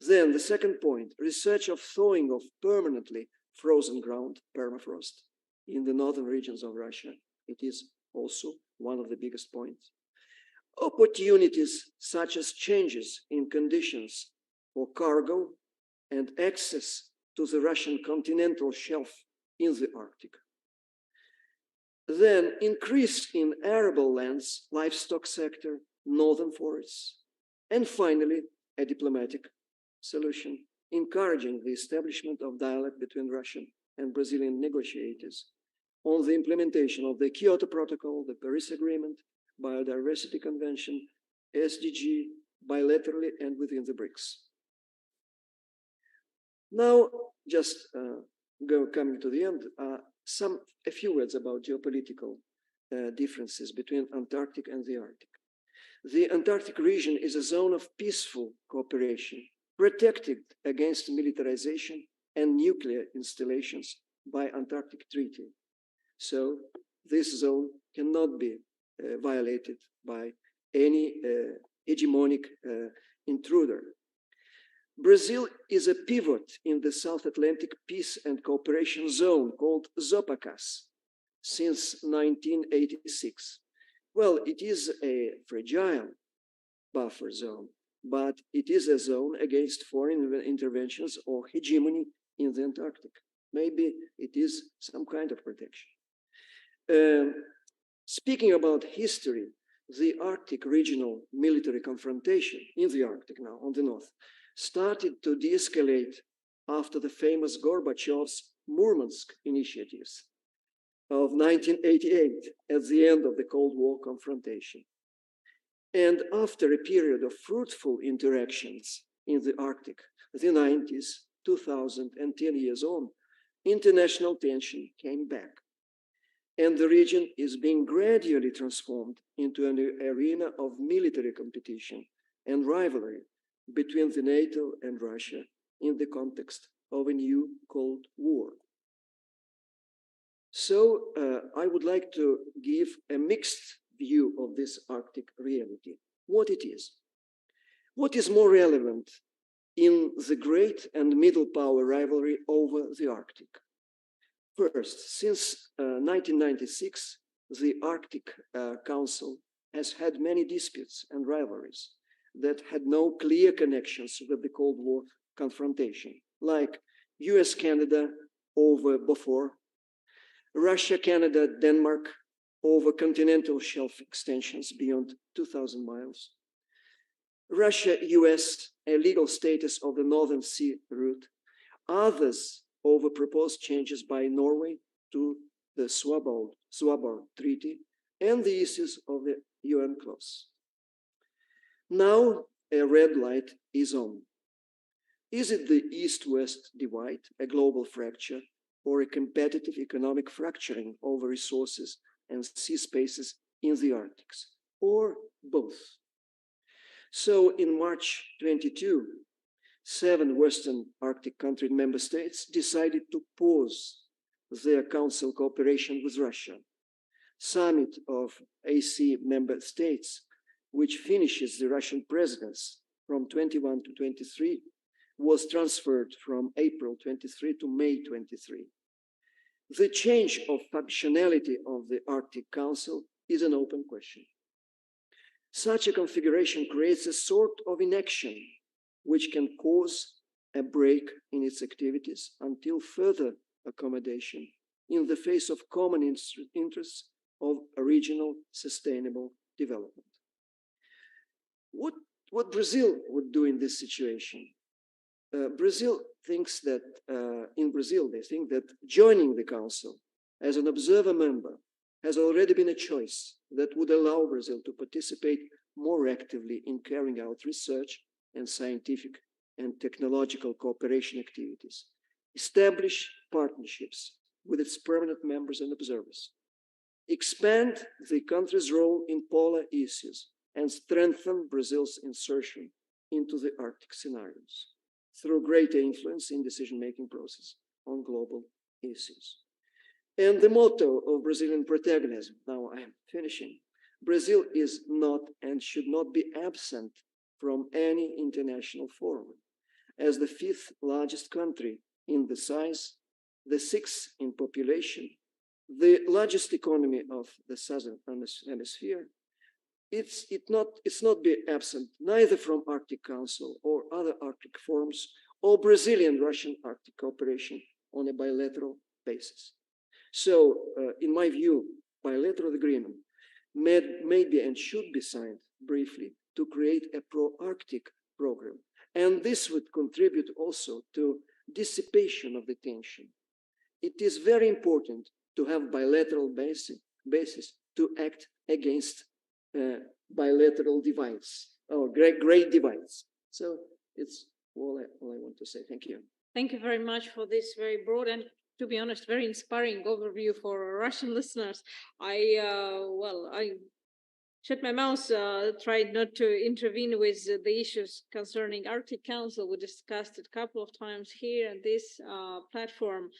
Then the second point, research of thawing of permanently frozen ground, permafrost, in the northern regions of Russia. It is also one of the biggest points. Opportunities such as changes in conditions for cargo and access to the Russian continental shelf in the Arctic. Then increase in arable lands, livestock sector, northern forests. And finally, a diplomatic solution, encouraging the establishment of dialogue between Russian and Brazilian negotiators on the implementation of the Kyoto Protocol, the Paris Agreement, Biodiversity Convention, SDG, bilaterally and within the BRICS. Now, just coming to the end, a few words about geopolitical differences between Antarctic and the Arctic. The Antarctic region is a zone of peaceful cooperation, protected against militarization and nuclear installations by Antarctic Treaty. So this zone cannot be violated by any hegemonic intruder. Brazil is a pivot in the South Atlantic Peace and Cooperation Zone called ZOPACAS since 1986. Well, it is a fragile buffer zone, but it is a zone against foreign interventions or hegemony in the Antarctic. Maybe it is some kind of protection. Speaking about history, the Arctic regional military confrontation in the Arctic now on the north started to de-escalate after the famous Gorbachev's Murmansk initiatives of 1988 at the end of the Cold War confrontation. And after a period of fruitful interactions in the Arctic, the 90s, 2000, and 10 years on, international tension came back. And the region is being gradually transformed into an arena of military competition and rivalry between the NATO and Russia in the context of a new Cold War. So I would like to give a mixed view of this Arctic reality, what it is. What is more relevant in the great and middle power rivalry over the Arctic? First, since 1996, the Arctic Council has had many disputes and rivalries that had no clear connections with the Cold War confrontation, like US-Canada over Beaufort, Russia, Canada, Denmark over continental shelf extensions beyond 2,000 miles, Russia-US legal status of the Northern Sea route, others over proposed changes by Norway to the Svalbard Treaty, and the issues of the UN clause. Now a red light is on. Is it the East-West divide, a global fracture, or a competitive economic fracturing over resources and sea spaces in the Arctic, or both? So in March 22, 7 Western Arctic country member states decided to pause their council cooperation with Russia. Summit of AC member states, which finishes the Russian presidency from 21 to 23, was transferred from April 23 to May 23. The change of functionality of the Arctic Council is an open question. Such a configuration creates a sort of inaction which can cause a break in its activities until further accommodation in the face of common interests of regional sustainable development. What Brazil would do in this situation? Brazil thinks that, in Brazil, they think that joining the Council as an observer member has already been a choice that would allow Brazil to participate more actively in carrying out research and scientific and technological cooperation activities, establish partnerships with its permanent members and observers, expand the country's role in polar issues, and strengthen Brazil's insertion into the Arctic scenarios. through greater influence in decision-making process on global issues. And the motto of Brazilian protagonism, now I am finishing, Brazil is not and should not be absent from any international forum. As the 5th largest country in the size, the 6th in population, the largest economy of the Southern Hemisphere, it's not be absent neither from Arctic Council or other Arctic forums or Brazilian-Russian Arctic cooperation on a bilateral basis. So, in my view, bilateral agreement may be and should be signed briefly to create a pro-Arctic program. And this would contribute also to dissipation of the tension. It is very important to have bilateral basis to act against bilateral divides or great divides. So it's all I want to say. Thank you. Thank you very much for this very broad and, to be honest, very inspiring overview for Russian listeners. I shut my mouth, tried not to intervene with the issues concerning Arctic Council. We discussed it a couple of times here at this platform,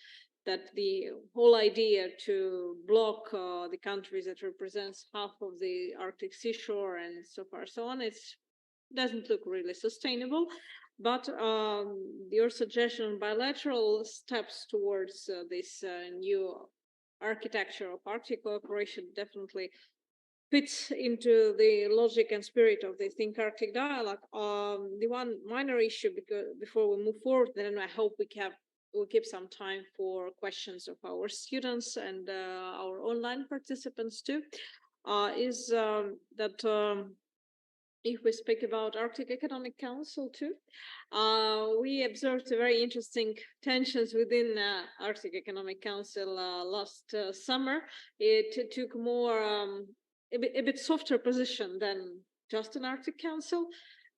that the whole idea to block the countries that represents half of the Arctic seashore and so far so on, it doesn't look really sustainable. But your suggestion on bilateral steps towards this new architecture of Arctic cooperation definitely fits into the logic and spirit of the ThinkArctic dialogue. The one minor issue, because before we move forward, then I hope we'll keep some time for questions of our students and our online participants too, is that if we speak about Arctic Economic Council too, we observed very interesting tensions within Arctic Economic Council last summer. It took more a bit softer position than just an Arctic Council,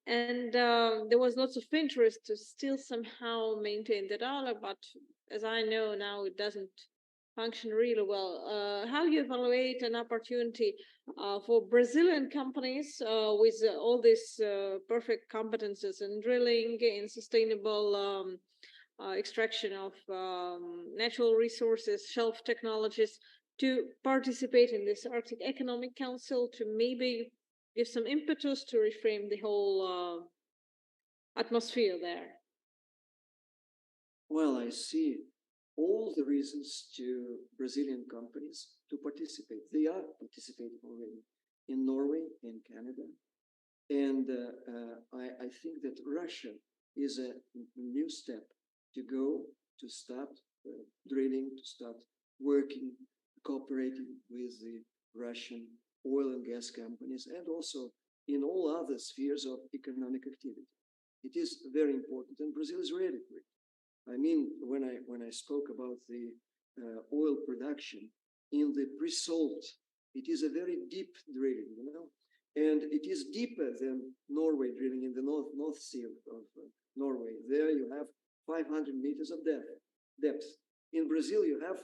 and there was lots of interest to still somehow maintain the dialogue, but as I know now, it doesn't function really well. How do you evaluate an opportunity for Brazilian companies with all these perfect competences in drilling, in sustainable extraction of natural resources, shelf technologies, to participate in this Arctic Economic Council, to maybe give some impetus to reframe the whole atmosphere there? Well, I see all the reasons to Brazilian companies to participate. They are participating already in Norway, in Canada. And I think that Russia is a new step to go to start drilling, to start working, cooperating with the Russian oil and gas companies, and also in all other spheres of economic activity. It is very important, and Brazil is ready for it. I mean, when I spoke about the oil production in the pre-salt, it is a very deep drilling, you know, and it is deeper than Norway drilling in the North Sea of Norway. There you have 500 meters of depth. In Brazil, you have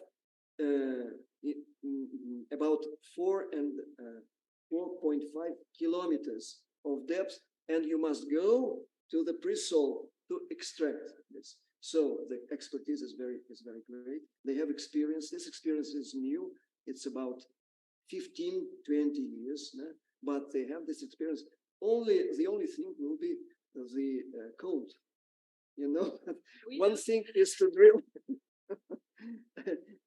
about 4.5 kilometers of depth, and you must go to the pre-salt to extract this. So the expertise is very great. They have experience. This experience is new. It's about 15, 20 years, but they have this experience. The only thing will be the cold. You know, one thing is to drill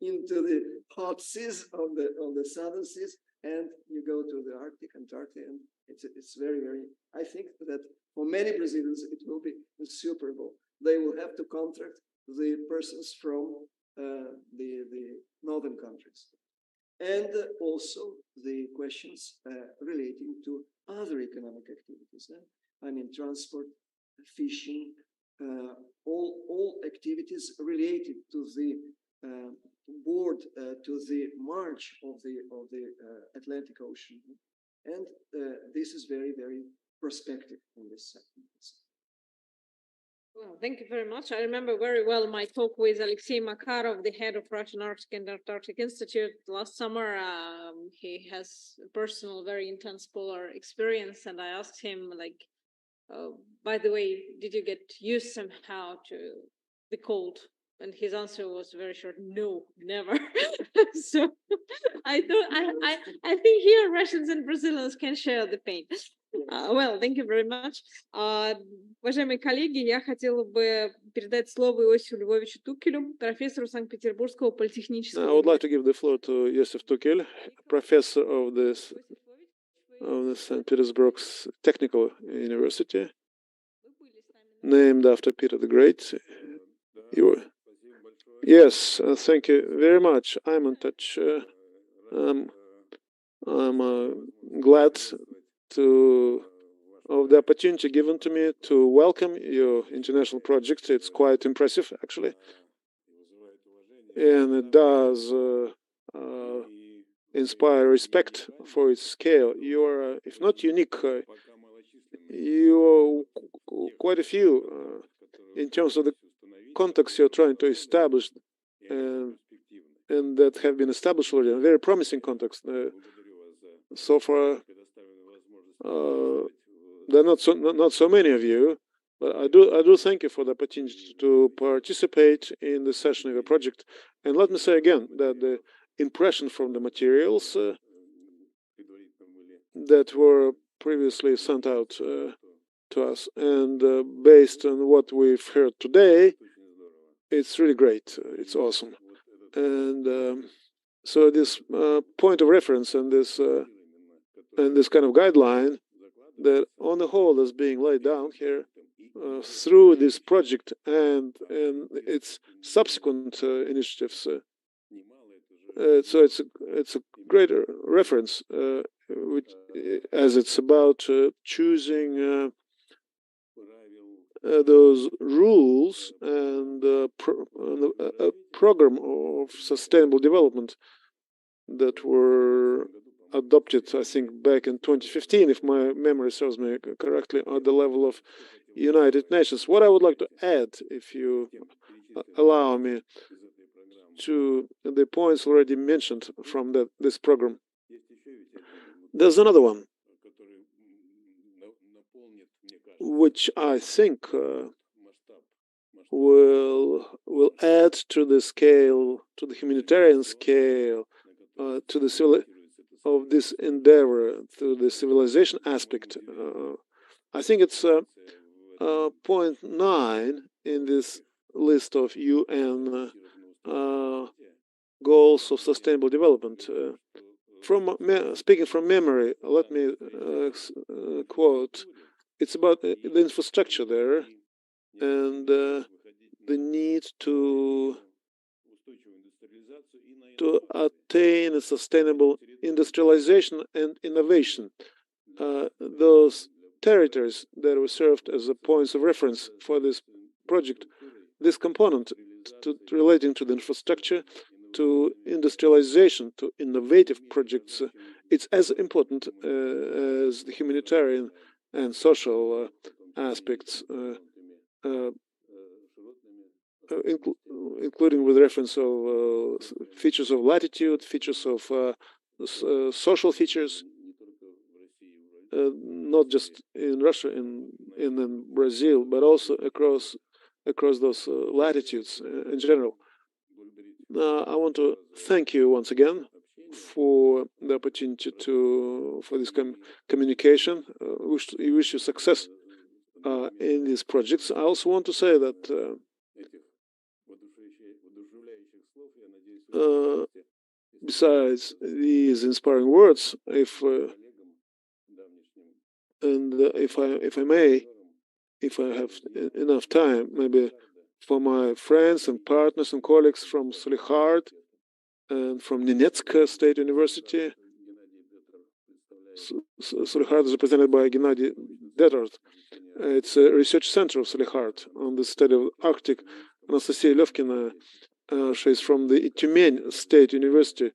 into the hot seas on the southern seas, and you go to the Arctic, Antarctic, and it's very. I think that for many Brazilians it will be insuperable. They will have to contract the persons from the northern countries, and also the questions relating to other economic activities. I mean, transport, fishing, all activities related to the to the march of the Atlantic Ocean, and this is very prospective in this segment. Well, thank you very much. I remember very well my talk with Alexei Makarov, the head of Russian Arctic and Antarctic Institute last summer. He has a personal, very intense polar experience, and I asked him, like, by the way, did you get used somehow to the cold? And his answer was very short, no, never. So I thought I think here Russians and Brazilians can share the pain. Well, thank you very much. Уважаемые коллеги, я хотела бы передать слово Иосифу Львовичу Тукелю, профессору Санкт-Петербургского политехнического. I would like to give the floor to Yosef Tukel, professor of the St. Petersburg's Technical University, named after Peter the Great. Yes, thank you very much. I'm in touch. I'm glad of the opportunity given to me to welcome your international project. It's quite impressive, actually, and it does inspire respect for its scale. You are, if not unique, you are quite a few in terms of the context you're trying to establish, and that have been established already, a very promising context. So far, there are not so many of you, but I do thank you for the opportunity to participate in the session of your project. And let me say again that the impression from the materials that were previously sent out to us, and based on what we've heard today, it's really great. It's awesome. And so this point of reference and this kind of guideline that on the whole is being laid down here through this project and its subsequent initiatives. So it's a greater reference, which, as it's about choosing those rules and a program of sustainable development that were adopted, I think, back in 2015, if my memory serves me correctly, at the level of United Nations. What I would like to add, if you allow me, to the points already mentioned from this program. There's another one, which I think will add to the scale, to the humanitarian scale, to the of this endeavor, to the civilization aspect. I think it's point 9 in this list of UN goals of sustainable development. Speaking from memory, let me quote. It's about the infrastructure there and the need to attain a sustainable industrialization and innovation. Those territories that were served as the points of reference for this project, this component relating to the infrastructure, to industrialization, to innovative projects, it's as important as the humanitarian and social aspects, including with reference of features of latitude, features of social features, not just in Russia, in Brazil, but also across those latitudes in general. I want to thank you once again for the opportunity for this communication. We wish you success in these projects. I also want to say that besides these inspiring words, if I may, if I have enough time, maybe for my friends and partners and colleagues from Salihard and from Nenetsk State University. Salihard is represented by Gennady Detard. It's a research center of Salihard on the study of Arctic. Anastasia Levkina, she's from the Tyumen State University.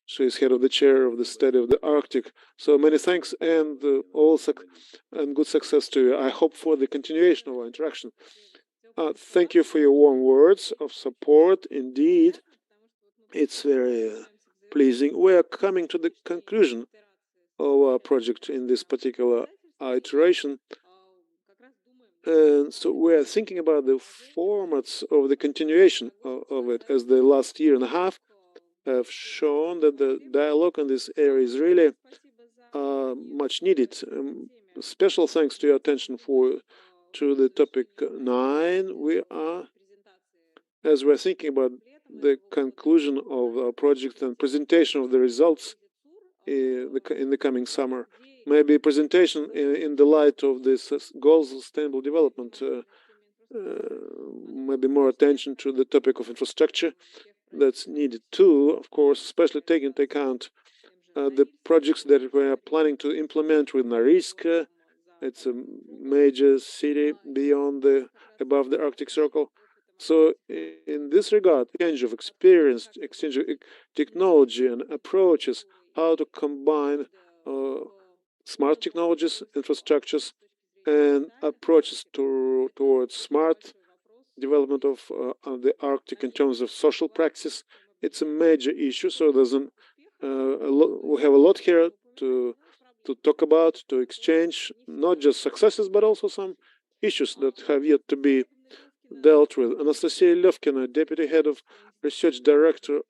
She's head of the chair of the study of the Arctic. So many thanks and and good success to you. I hope for the continuation of our interaction. Thank you for your warm words of support. Indeed, it's very pleasing. We are coming to the conclusion of our project in this particular iteration. And so we're thinking about the formats of the continuation of it, as the last year and a half have shown that the dialogue in this area is really much needed. Special thanks to your attention to the topic 9. We are, as we're thinking about the conclusion of our project and presentation of the results in the coming summer, maybe presentation in the light of this goals of sustainable development, maybe more attention to the topic of infrastructure that's needed too, of course, especially taking into account the projects that we are planning to implement with Narisk. It's a major city above the Arctic Circle. So in this regard, exchange of experience, exchange of technology and approaches, how to combine smart technologies, infrastructures, and approaches towards smart development of the Arctic in terms of social practice. It's a major issue. So we have a lot here to talk about, to exchange, not just successes, but also some issues that have yet to be dealt with. Anastasia Levkina, Deputy Head of Research Director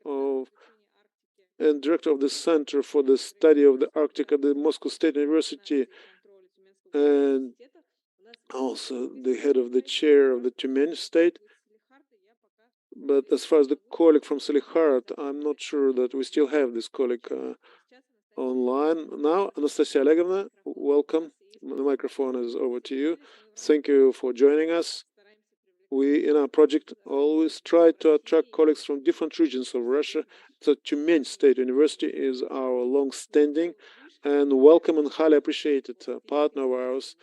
and Director of the Center for the Study of the Arctic at the Moscow State University, and also the head of the chair of the Tyumen State. But as far as the colleague from Salihard, I'm not sure that we still have this colleague online now. Anastasia Olegovna, welcome. The microphone is over to you. Thank you for joining us. We, in our project, always try to attract colleagues from different regions of Russia. So Tyumen State University is our long-standing and welcome and highly appreciated partner of ours.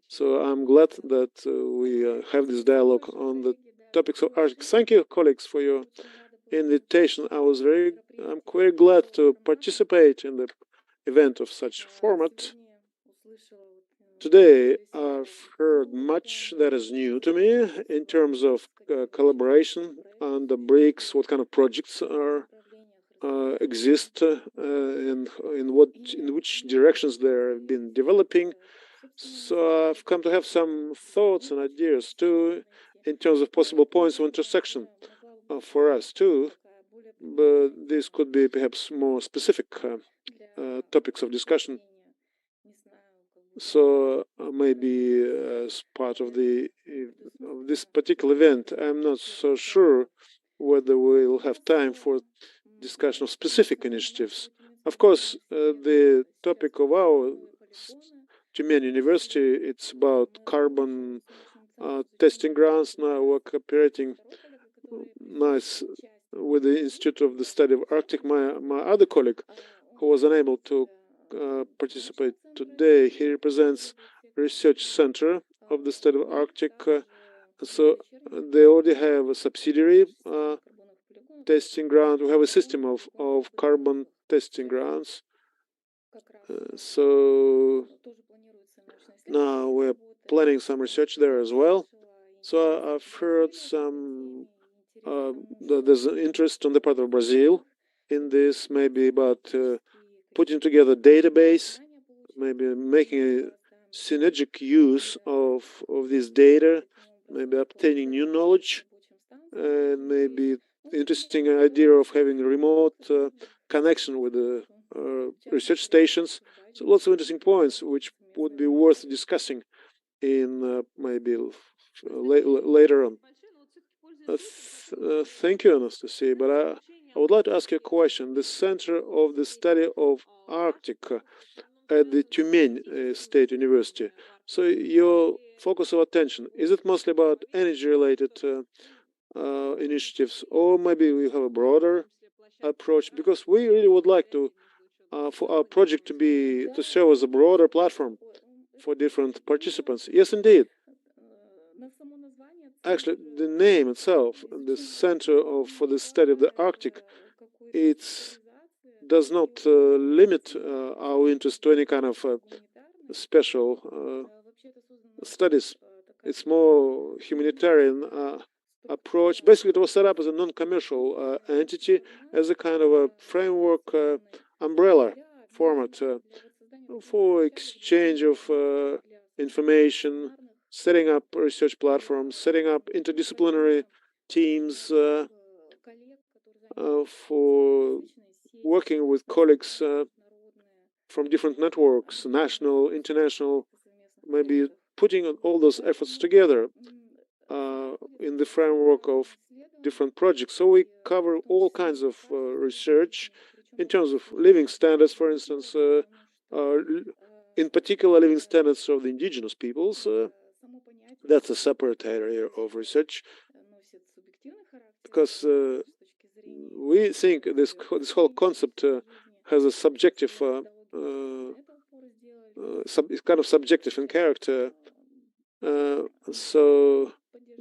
So I'm glad that we have this dialogue on the topics of Arctic. Thank you, colleagues, for your invitation. I'm very glad to participate in the event of such format. Today, I've heard much that is new to me in terms of collaboration on the BRICS, what kind of projects exist, and in which directions they've been developing. So I've come to have some thoughts and ideas too, in terms of possible points of intersection for us too. But this could be perhaps more specific topics of discussion. So maybe as part of this particular event, I'm not so sure whether we'll have time for discussion of specific initiatives. Of course, the topic of our Tyumen University, it's about carbon testing grounds. Now we're cooperating nice with the Institute of the Study of Arctic. My other colleague, who was unable to participate today, he represents Research Center of the Study of Arctic. So they already have a subsidiary testing ground. We have a system of carbon testing grounds. So now we're planning some research there as well. So I've heard that there's an interest on the part of Brazil in this, maybe about putting together a database, maybe making a synergic use of this data, maybe obtaining new knowledge, and maybe interesting idea of having a remote connection with the research stations. So lots of interesting points which would be worth discussing in maybe later on. Thank you, Anastasia. But I would like to ask you a question. The Center of the Study of Arctic at the Tyumen State University. So your focus of attention, is it mostly about energy-related initiatives, or maybe we have a broader approach? Because we really would like to, for our project to serve as a broader platform for different participants. Yes, indeed. Actually, the name itself, the Center for the Study of the Arctic, it does not limit our interest to any kind of special studies. It's more humanitarian approach. Basically, it was set up as a non-commercial entity, as a kind of a framework umbrella format for exchange of information setting up research platforms, setting up interdisciplinary teams for working with colleagues from different networks, national, international, maybe putting all those efforts together in the framework of different projects. So we cover all kinds of research in terms of living standards, for instance, in particular living standards of the indigenous peoples. That's a separate area of research, because we think this whole concept has a subjective, kind of subjective in character. So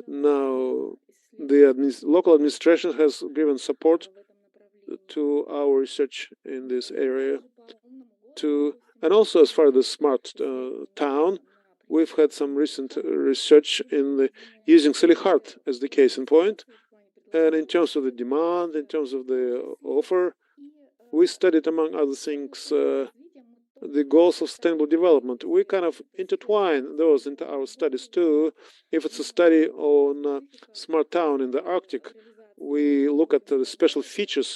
now the local administration has given support to our research in this area. And also as far as the smart town, we've had some recent research in using Salihard as the case in point. And in terms of the demand, in terms of the offer, we studied, among other things, the goals of sustainable development. We kind of intertwine those into our studies too. If it's a study on smart town in the Arctic, we look at the special features